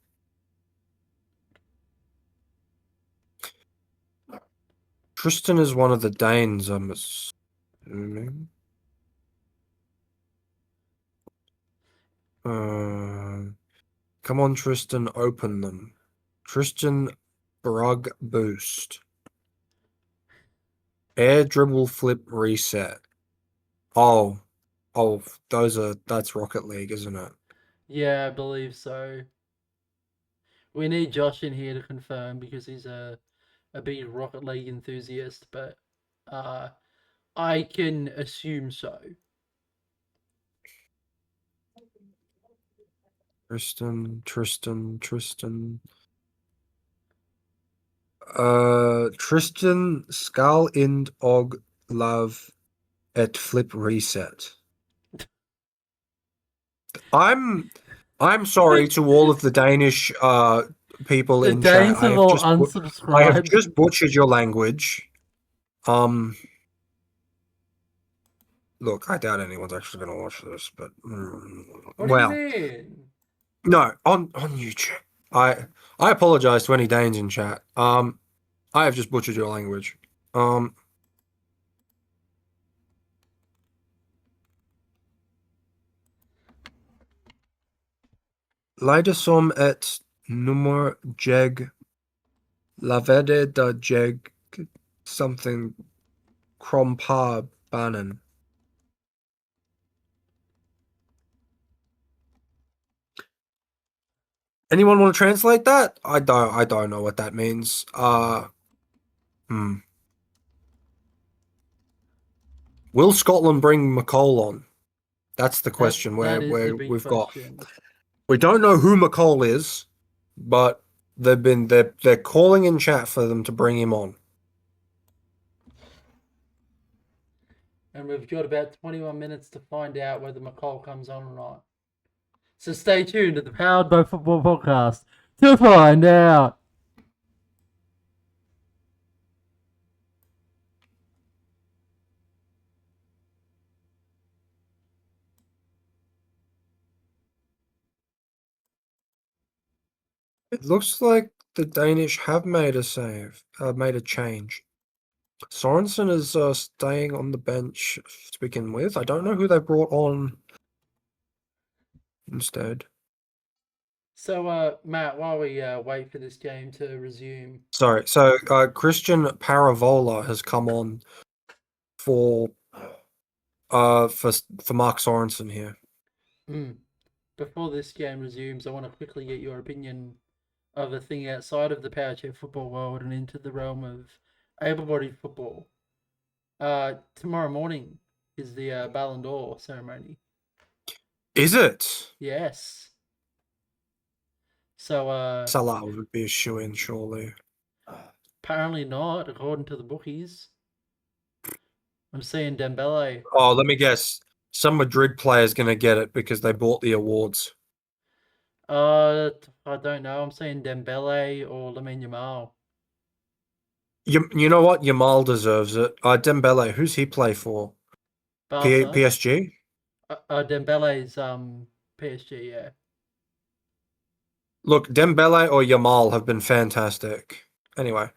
Speaker 1: Tristan is one of the Danes, I'm assuming. Come on, Tristan, open them. Tristan Brug boost. Air dribble flip reset. Oh, that's Rocket League, isn't it?
Speaker 3: Yeah, I believe so. We need Josh in here to confirm because he's a big Rocket League enthusiast, but uh, I can assume so.
Speaker 1: Tristan. Tristan skal ind og love at flip reset. I'm sorry to all of the Danish people
Speaker 3: The
Speaker 1: in chat.
Speaker 3: Danes have all
Speaker 1: I have
Speaker 3: unsubscribed.
Speaker 1: just butchered your language. Look, I doubt anyone's actually going to watch this, but
Speaker 3: What
Speaker 1: well,
Speaker 3: do you mean?
Speaker 1: no, on YouTube. I apologize to any Danes in chat. I have just butchered your language. Leidersom et nummer jeg lavede da jeg something krompar banen. Anyone want to translate that? I don't know what that means. Will Scotland bring McCall on? That's the question.
Speaker 3: That is
Speaker 1: where
Speaker 3: the big
Speaker 1: we've
Speaker 3: question.
Speaker 1: got. We don't know who McCall is, but they're calling in chat for them to bring him on.
Speaker 3: And we've got about 21 minutes to find out whether McCall comes on or not. So stay tuned to the Powered by Football podcast to find out.
Speaker 1: It looks like the Danish have made a made a change. Sorensen is staying on the bench to begin with. I don't know who they brought on instead.
Speaker 3: So, Matt, while we wait for this game to resume.
Speaker 1: Sorry. So Christian Paravola has come on for Mark Sorensen here.
Speaker 3: Before this game resumes, I want to quickly get your opinion of a thing outside of the power chair football world and into the realm of able-bodied football. Tomorrow morning is the Ballon d'Or ceremony.
Speaker 1: Is it?
Speaker 3: Yes. So,
Speaker 1: Salah would be a shoo-in, surely.
Speaker 3: apparently not, according to the bookies. I'm seeing Dembele.
Speaker 1: Oh, let me guess. Some Madrid player's going to get it because they bought the awards.
Speaker 3: I don't know. I'm seeing Dembele or Lamine Yamal.
Speaker 1: You know what? Yamal deserves it. Dembele, who's he play for?
Speaker 3: Barca.
Speaker 1: PSG?
Speaker 3: Dembele's PSG, yeah.
Speaker 1: Look, Dembele or Yamal have been fantastic. Anyway,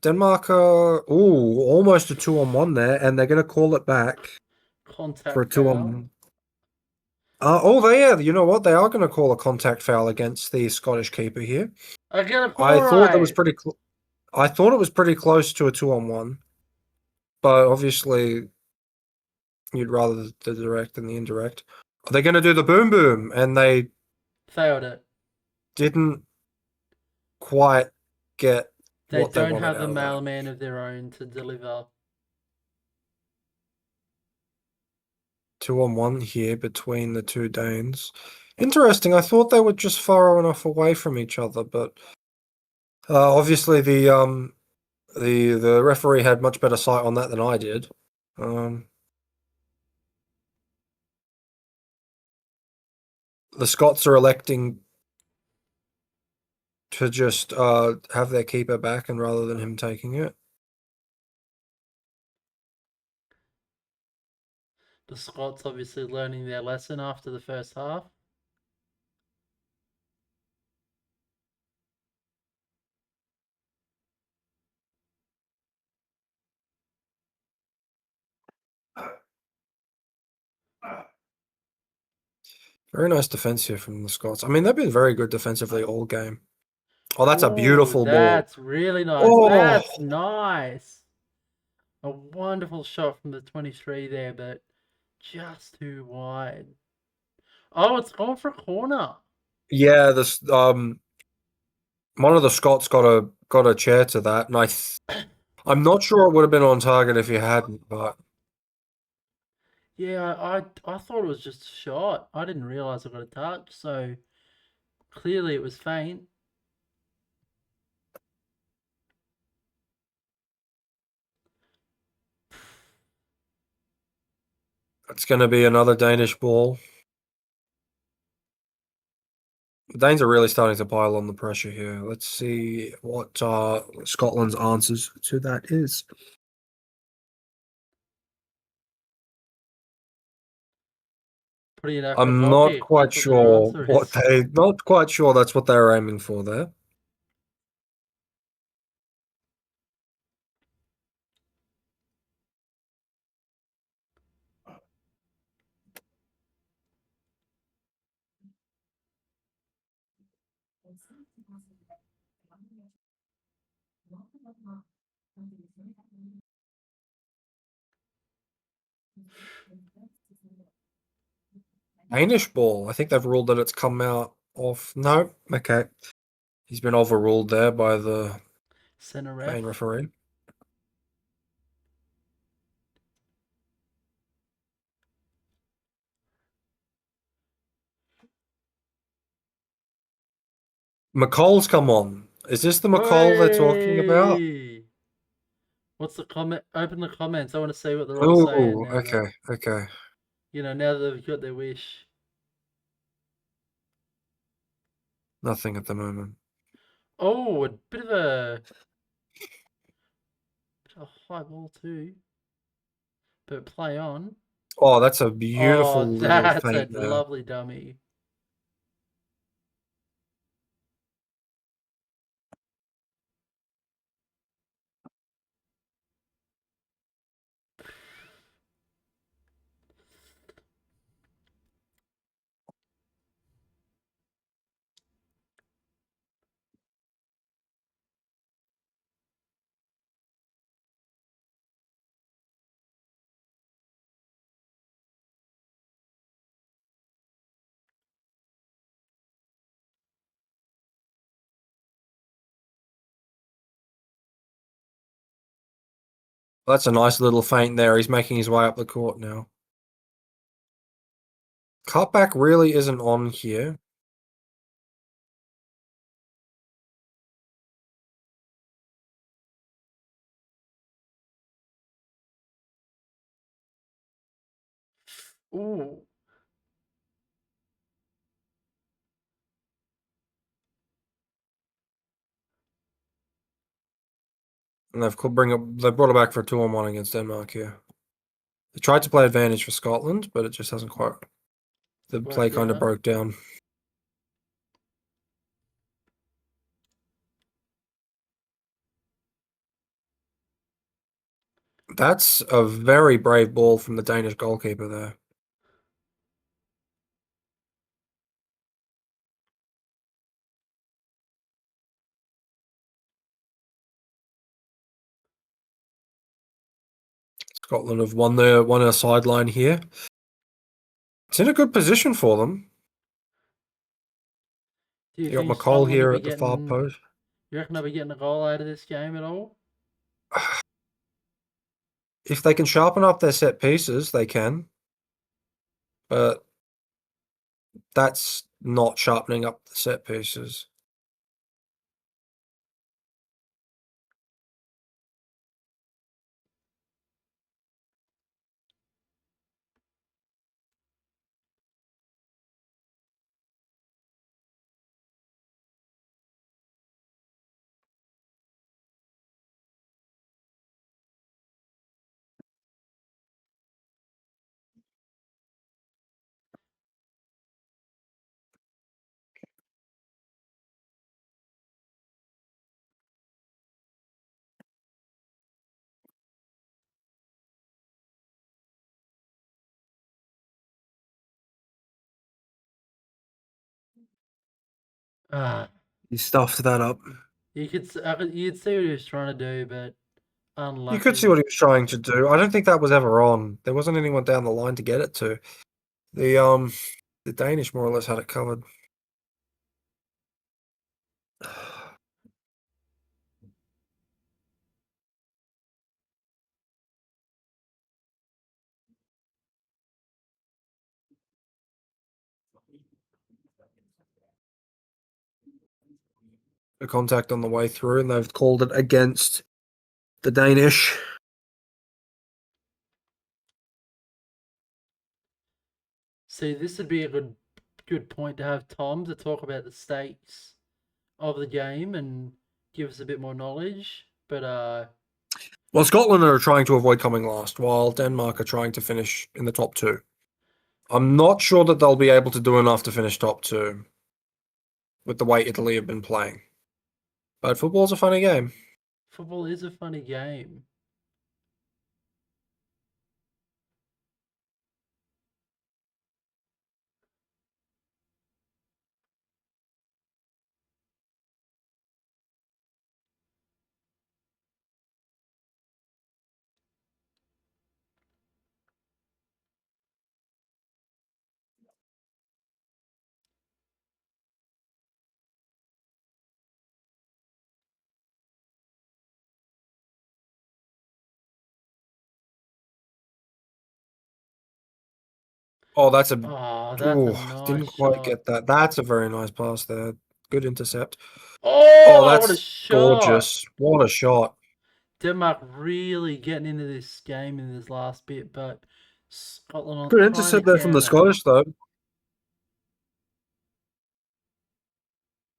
Speaker 1: Denmark are almost a 2-on-1 there, and they're going to call it back
Speaker 3: Contact
Speaker 1: for a
Speaker 3: foul.
Speaker 1: 2-on-1. You know what? They are going to call a contact foul against the Scottish keeper here.
Speaker 3: I get it.
Speaker 1: I thought it was pretty. I thought it was pretty close to a 2-on-1, but obviously, you'd rather the direct than the indirect. Are they going to do the boom boom? And they
Speaker 3: failed it.
Speaker 1: didn't quite get
Speaker 3: They
Speaker 1: what they
Speaker 3: don't
Speaker 1: wanted
Speaker 3: have the
Speaker 1: out of that.
Speaker 3: mailman of their own to deliver.
Speaker 1: 2-on-1 here between the two Danes. Interesting. I thought they were just far enough away from each other, but obviously the referee had much better sight on that than I did. The Scots are electing to just have their keeper back, and rather than him taking it.
Speaker 3: The Scots obviously learning their lesson after the first half.
Speaker 1: Very nice defense here from the Scots. I mean, they've been very good defensively all game. Oh, that's a beautiful ball.
Speaker 3: That's really nice.
Speaker 1: Oh.
Speaker 3: That's nice. A wonderful shot from the 23 there, but just too wide. Oh, it's gone for a corner.
Speaker 1: Yeah, this one of the Scots got a chair to that, and I'm not sure it would have been on target if he hadn't, but
Speaker 3: Yeah, I thought it was just a shot. I didn't realise I got a touch, so clearly it was faint.
Speaker 1: It's going to be another Danish ball. The Danes are really starting to pile on the pressure here. Let's see what Scotland's answers to that is.
Speaker 3: Pretty enough.
Speaker 1: I'm not quite sure not quite sure that's what they were aiming for there. Danish ball. I think they've ruled that it's come out off. No, okay. He's been overruled there by the
Speaker 3: Center
Speaker 1: main
Speaker 3: ref.
Speaker 1: referee. McCall's come on. Is this the McCall they're talking about?
Speaker 3: Hey! What's the comment? Open the comments. I want to see what they're all saying
Speaker 1: Oh,
Speaker 3: now.
Speaker 1: okay.
Speaker 3: Now that they've got their wish.
Speaker 1: Nothing at the moment.
Speaker 3: Oh, a bit of a high ball too. But play on.
Speaker 1: Oh, that's a beautiful little
Speaker 3: That's a
Speaker 1: feint there.
Speaker 3: lovely dummy.
Speaker 1: That's a nice little feint there. He's making his way up the court now. Cutback really isn't on here.
Speaker 3: Ooh.
Speaker 1: And they've brought it back for a 2-on-1 against Denmark here. They tried to play advantage for Scotland, but it just hasn't quite. The play kind of broke down. That's a very brave ball from the Danish goalkeeper there. Scotland have won a sideline here. It's in a good position for them.
Speaker 3: Do you
Speaker 1: got
Speaker 3: think
Speaker 1: McCall
Speaker 3: Scotland
Speaker 1: here
Speaker 3: will
Speaker 1: at the far post.
Speaker 3: You reckon they'll be getting a goal out of this game at all?
Speaker 1: If they can sharpen up their set pieces, they can. But that's not sharpening up the set pieces. He stuffed that up.
Speaker 3: You'd see what he was trying to do, but unlucky.
Speaker 1: You could see what he was trying to do. I don't think that was ever on. There wasn't anyone down the line to get it to. The Danish more or less had it covered. The contact on the way through, and they've called it against the Danish.
Speaker 3: See, this would be a good point to have Tom to talk about the stakes of the game and give us a bit more knowledge. But
Speaker 1: Well, Scotland are trying to avoid coming last, while Denmark are trying to finish in the top 2. I'm not sure that they'll be able to do enough to finish top 2 with the way Italy have been playing. But football's a funny game.
Speaker 3: football is a funny game.
Speaker 1: Oh, that's a
Speaker 3: Oh, that's
Speaker 1: ooh,
Speaker 3: a nice
Speaker 1: didn't quite
Speaker 3: shot.
Speaker 1: get that. That's a very nice pass there. Good intercept.
Speaker 3: Oh,
Speaker 1: Oh,
Speaker 3: what a
Speaker 1: that's
Speaker 3: shot!
Speaker 1: gorgeous. What a shot.
Speaker 3: Denmark really getting into this game in this last bit, but Scotland on
Speaker 1: Good
Speaker 3: trying
Speaker 1: intercept
Speaker 3: to
Speaker 1: there from the
Speaker 3: counter.
Speaker 1: Scottish, though.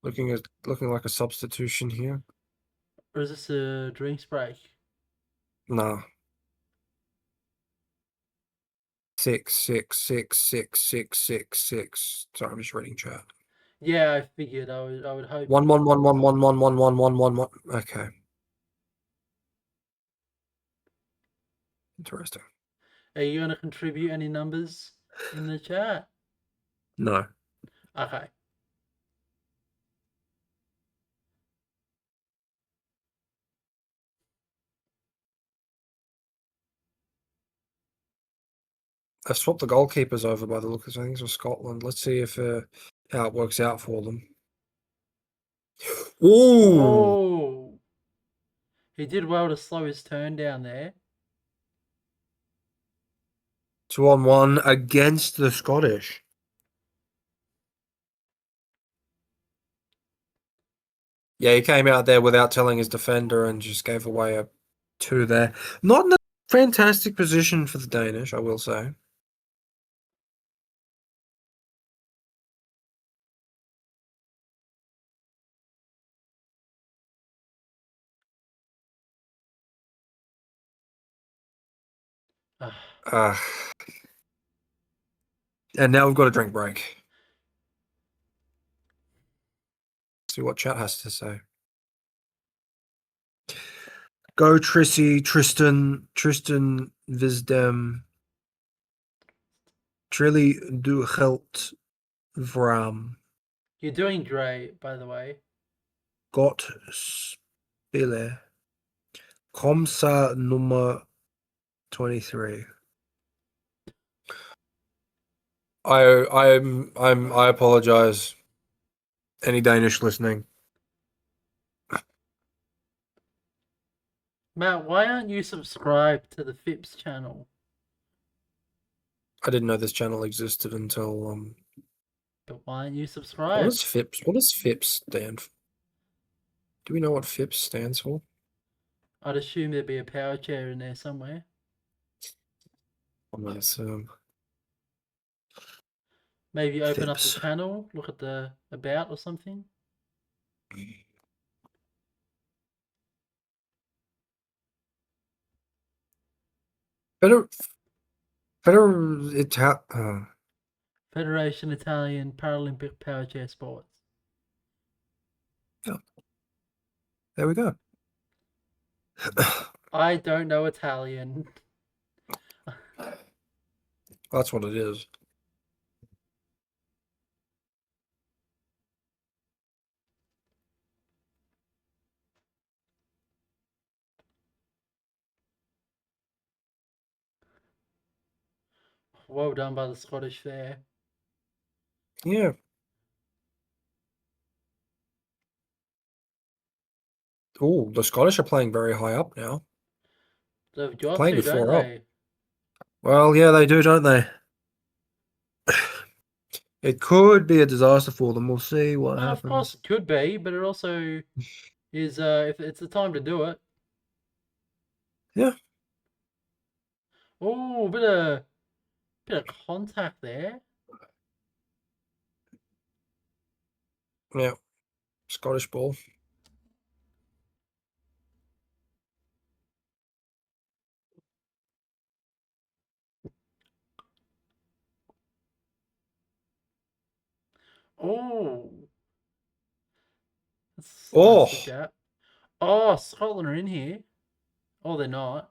Speaker 1: Looking like a substitution here.
Speaker 3: Or is this a drinks break?
Speaker 1: Nah. 6 6 6 6 6 6 6. Sorry, I'm just reading chat.
Speaker 3: Yeah, I figured. I would hope.
Speaker 1: 1 1 1 1 1 1 1 1 1 1. Okay. Interesting.
Speaker 3: Are you going to contribute any numbers in the chat?
Speaker 1: No.
Speaker 3: Okay.
Speaker 1: I've swapped the goalkeepers over by the look of things for Scotland. Let's see if how it works out for them. Ooh!
Speaker 3: Oh, he did well to slow his turn down there.
Speaker 1: 2-on-1 against the Scottish. Yeah, he came out there without telling his defender and just gave away a 2 there. Not in a fantastic position for the Danish, I will say.
Speaker 3: Ah.
Speaker 1: And now we've got a drink break. See what chat has to say. Go Trissy, Tristan Visdem, Trilly du Geld Vram,
Speaker 3: You're doing great, by the way.
Speaker 1: Got Spille, Komsa number 23. I apologize. Any Danish listening?
Speaker 3: Matt, why aren't you subscribed to the Phipps channel?
Speaker 1: I didn't know this channel existed until
Speaker 3: But why aren't you
Speaker 1: What
Speaker 3: subscribed?
Speaker 1: does FIPS stand for? Do we know what FIPS stands for?
Speaker 3: I'd assume there'd be a power chair in there somewhere.
Speaker 1: I'm gonna assume.
Speaker 3: Maybe open up the
Speaker 1: FIPS.
Speaker 3: channel, look at the about or something.
Speaker 1: Better
Speaker 3: Federation Italian Paralympic Power Chair Sports.
Speaker 1: yeah. There we go.
Speaker 3: I don't know Italian.
Speaker 1: That's what it is.
Speaker 3: Well done by the Scottish there.
Speaker 1: Yeah. Oh, the Scottish are playing very high up now.
Speaker 3: They've got
Speaker 1: Playing
Speaker 3: to,
Speaker 1: with
Speaker 3: don't
Speaker 1: 4 up.
Speaker 3: they?
Speaker 1: Well, yeah, they do, don't they? It could be a disaster for them. We'll see what happens.
Speaker 3: Of course, it could be, but it also is if it's the time to do it.
Speaker 1: Yeah.
Speaker 3: Oh, bit of contact there.
Speaker 1: Yeah. Scottish ball.
Speaker 3: Oh, that's
Speaker 1: Oh.
Speaker 3: nicely out. Oh, Scotland are in here. Oh, they're not.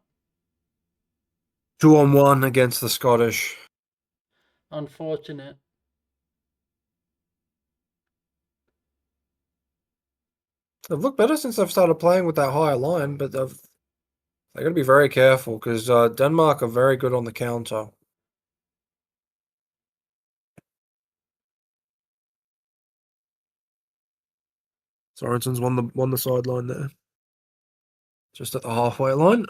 Speaker 1: 2-on-1 against the Scottish.
Speaker 3: Unfortunate.
Speaker 1: They've looked better since they've started playing with that higher line, but they've got to be very careful because Denmark are very good on the counter. Sorensen's won the sideline there, just at the halfway line.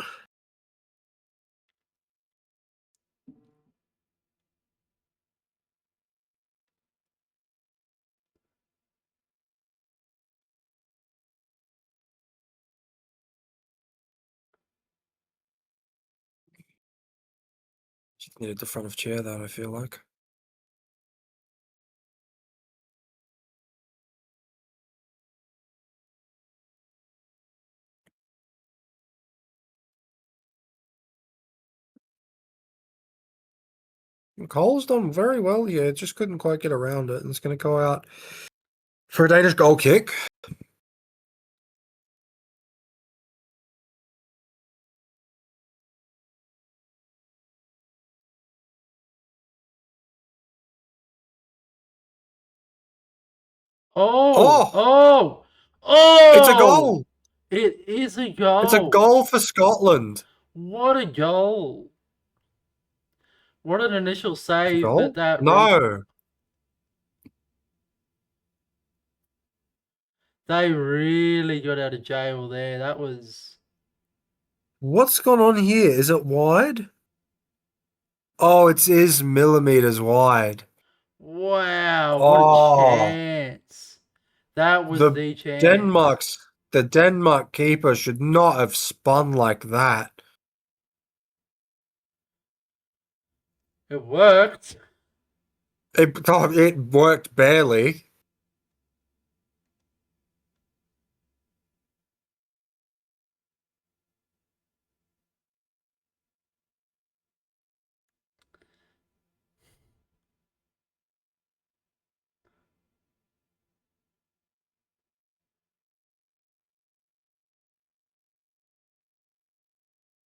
Speaker 1: Just needed the front of chair that, I feel like. Cole's done very well here, just couldn't quite get around it, and it's going to go out for a Danish goal kick.
Speaker 3: Oh,
Speaker 1: Oh!
Speaker 3: oh, oh!
Speaker 1: It's a goal!
Speaker 3: It is a goal.
Speaker 1: It's a goal for Scotland.
Speaker 3: What a goal! What an initial save,
Speaker 1: Goal?
Speaker 3: but that
Speaker 1: No.
Speaker 3: they really got out of jail there. That was
Speaker 1: What's gone on here? Is it wide? Oh, it is millimeters wide.
Speaker 3: wow. What a
Speaker 1: Oh,
Speaker 3: chance! That was the chance.
Speaker 1: The Denmark keeper should not have spun like that.
Speaker 3: It worked.
Speaker 1: It worked barely.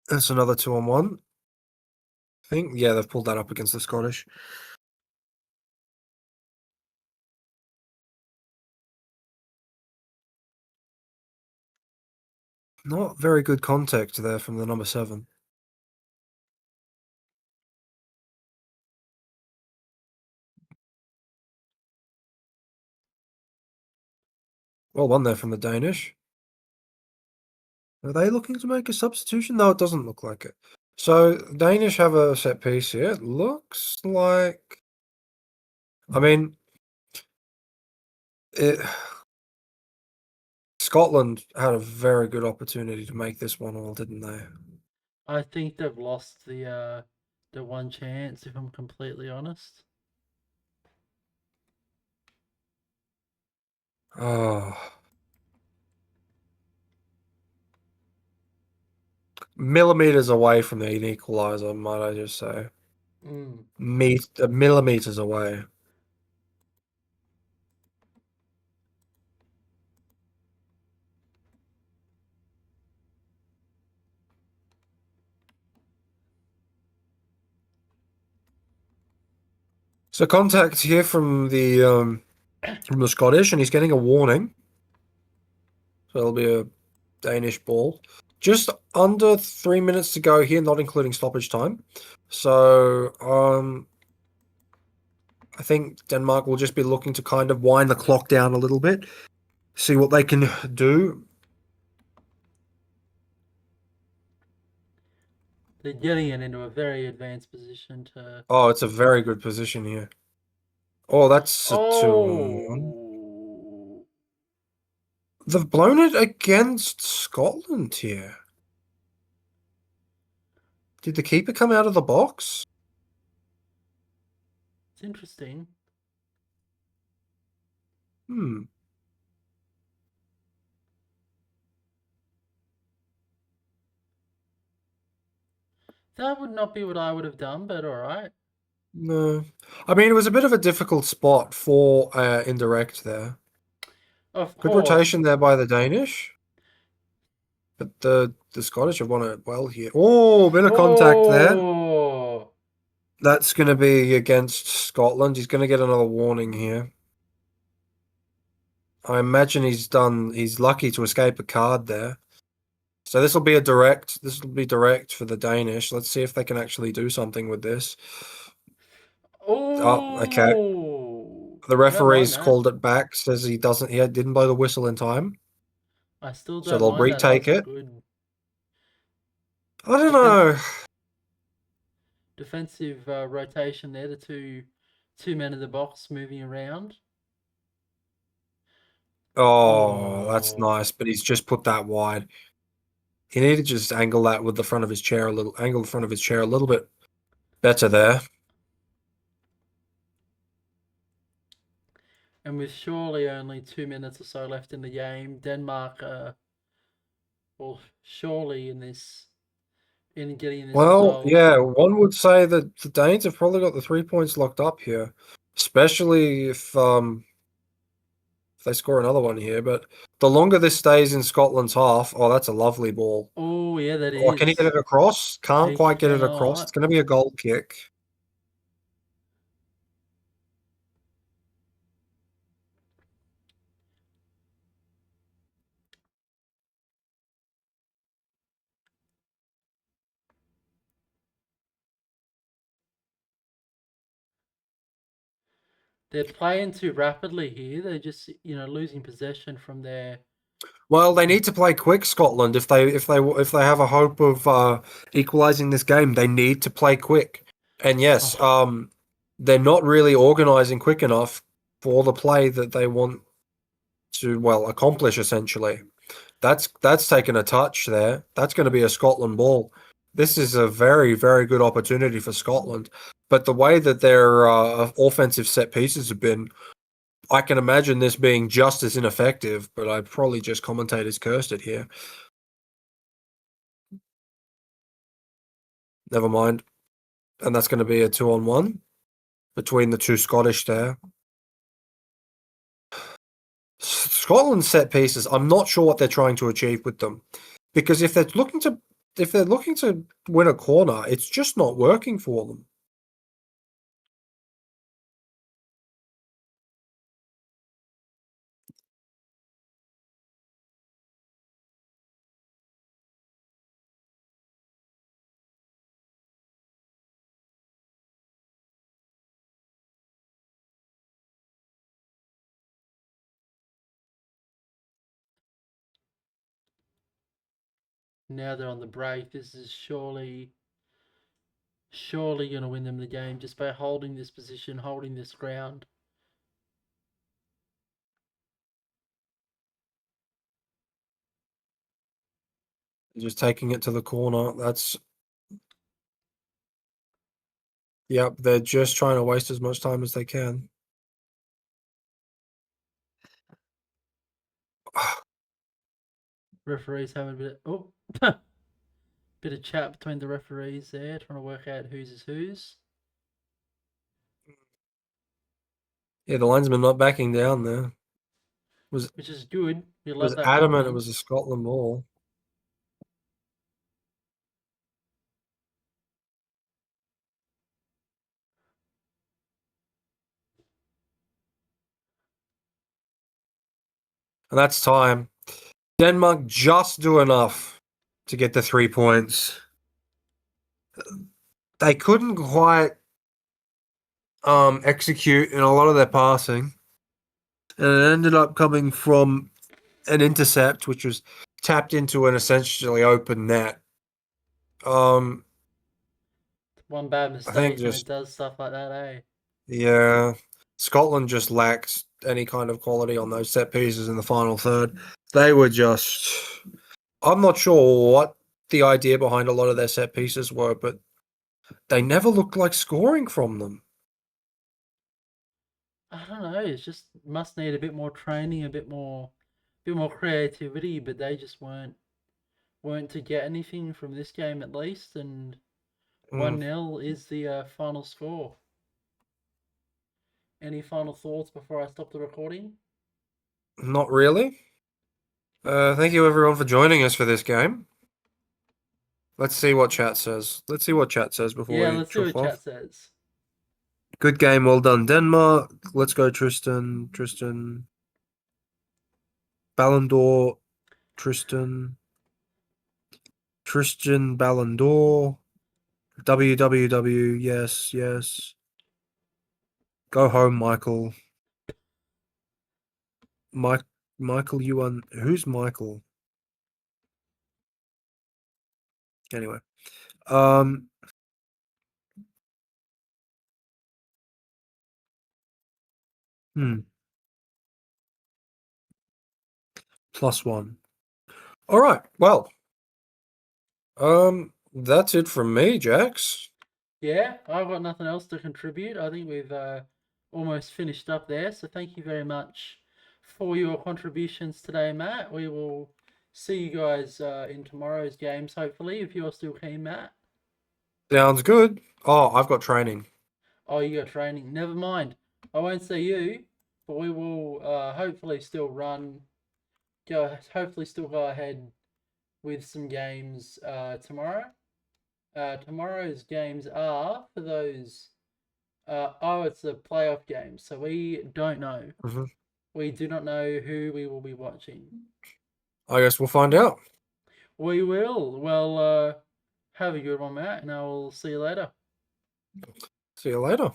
Speaker 1: That's another 2-on-1. I think, yeah, they've pulled that up against the Scottish. Not very good contact there from the number 7. Well done there from the Danish. Are they looking to make a substitution? No, it doesn't look like it. So, Danish have a set piece here. It looks like... I mean... Scotland had a very good opportunity to make this one all, didn't they?
Speaker 3: I think they've lost the one chance, if I'm completely honest.
Speaker 1: Oh. Millimeters away from the equaliser, might I just say. Millimeters away. So contact here from the Scottish, and he's getting a warning. So it'll be a Danish ball. Just under 3 minutes to go here, not including stoppage time. So I think Denmark will just be looking to kind of wind the clock down a little bit, see what they can do.
Speaker 3: They're getting it into a very advanced position to.
Speaker 1: Oh, it's a very good position here. Oh, that's a 2-on-1.
Speaker 3: Oh,
Speaker 1: They've blown it against Scotland here. Did the keeper come out of the box?
Speaker 3: it's interesting.
Speaker 1: Hmm.
Speaker 3: That would not be what I would have done, but all right.
Speaker 1: No. I mean, it was a bit of a difficult spot for indirect there.
Speaker 3: Of
Speaker 1: Good
Speaker 3: course.
Speaker 1: rotation there by the Danish. But the Scottish have won it well here. Oh, bit of contact there.
Speaker 3: Oh,
Speaker 1: That's going to be against Scotland. He's going to get another warning here. I imagine he's lucky to escape a card there. So this will be direct for the Danish. Let's see if they can actually do something with this. Oh, okay. The
Speaker 3: I don't mind
Speaker 1: referee's
Speaker 3: that.
Speaker 1: called it back, says he didn't blow the whistle in time.
Speaker 3: I still
Speaker 1: So
Speaker 3: don't
Speaker 1: they'll
Speaker 3: mind that. That
Speaker 1: retake
Speaker 3: was a
Speaker 1: it.
Speaker 3: good
Speaker 1: I don't know.
Speaker 3: defensive rotation there. The two men in the box moving around.
Speaker 1: Oh, that's
Speaker 3: Oh.
Speaker 1: nice, but he's just put that wide. He needed to just angle that with the front of his chair angle the front of his chair a little bit better there.
Speaker 3: And with surely only 2 minutes or so left in the game, Denmark will surely in getting this
Speaker 1: Well,
Speaker 3: result.
Speaker 1: yeah, one would say that the Danes have probably got the 3 points locked up here, especially if they score another one here. But the longer this stays in Scotland's half, oh, that's a lovely ball.
Speaker 3: Oh yeah, that
Speaker 1: Oh,
Speaker 3: is.
Speaker 1: can he get it across? Can't
Speaker 3: He
Speaker 1: quite get it across.
Speaker 3: cannot.
Speaker 1: It's going to be a goal kick.
Speaker 3: They're playing too rapidly here. They're just losing possession from their.
Speaker 1: Well, they need to play quick, Scotland. If they have a hope of equalizing this game, they need to play quick. And yes, they're not really organising quick enough for the play that they want to accomplish. Essentially, that's taken a touch there. That's going to be a Scotland ball. This is a very, very good opportunity for Scotland. But the way that their offensive set pieces have been, I can imagine this being just as ineffective, but I probably just commentators cursed it here. Never mind. And that's going to be a 2-on-1 between the two Scottish there. Scotland's set pieces, I'm not sure what they're trying to achieve with them. Because if they're looking to win a corner, it's just not working for them.
Speaker 3: Now they're on the break. This is surely going to win them the game just by holding this position, holding this ground.
Speaker 1: Just taking it to the corner. Yep, they're just trying to waste as much time as they can.
Speaker 3: Referees having a bit bit of chat between the referees there, trying to work out whose is whose.
Speaker 1: Yeah, the linesman not backing down there.
Speaker 3: Which is good. We love
Speaker 1: Was
Speaker 3: that
Speaker 1: adamant it
Speaker 3: confidence.
Speaker 1: was a Scotland ball. And that's time. Denmark just do enough to get the 3 points. They couldn't quite execute in a lot of their passing. And it ended up coming from an intercept, which was tapped into an essentially open net.
Speaker 3: One bad mistake and
Speaker 1: just-
Speaker 3: it does stuff like that, eh?
Speaker 1: Yeah, Scotland just lacked any kind of quality on those set pieces in the final third. They were just... I'm not sure what the idea behind a lot of their set pieces were, but they never looked like scoring from them.
Speaker 3: I don't know. It's just must need a bit more training, a bit more creativity. But they just weren't to get anything from this game at least. And
Speaker 1: Mm,
Speaker 3: 1-0 is the final score. Any final thoughts before I stop the recording?
Speaker 1: not really. Thank you everyone for joining us for this game. Let's see what chat says. Let's see what chat says before
Speaker 3: Yeah,
Speaker 1: we
Speaker 3: let's see what
Speaker 1: drop off.
Speaker 3: chat says.
Speaker 1: Good game, well done, Denmark. Let's go, Tristan. Ballon d'Or, Tristan. Ballon d'Or. WWW, yes. Go home, Michael. Michael, who's Michael? Anyway, +1. All right, well, that's it from me, Jax.
Speaker 3: Yeah, I've got nothing else to contribute. I think we've almost finished up there. So thank you very much for your contributions today, Matt. We will see you guys in tomorrow's games, hopefully, if you're still keen, Matt.
Speaker 1: Sounds good. Oh, I've got training.
Speaker 3: Oh, you got training. Never mind. I won't see you, but we will hopefully still hopefully still go ahead with some games tomorrow. Tomorrow's games are for those. It's a playoff game, so we don't know.
Speaker 1: Mm-hmm.
Speaker 3: We do not know who we will be watching.
Speaker 1: I guess we'll find out.
Speaker 3: We will. Well, have a good one, Matt, and I will see you later.
Speaker 1: See you later.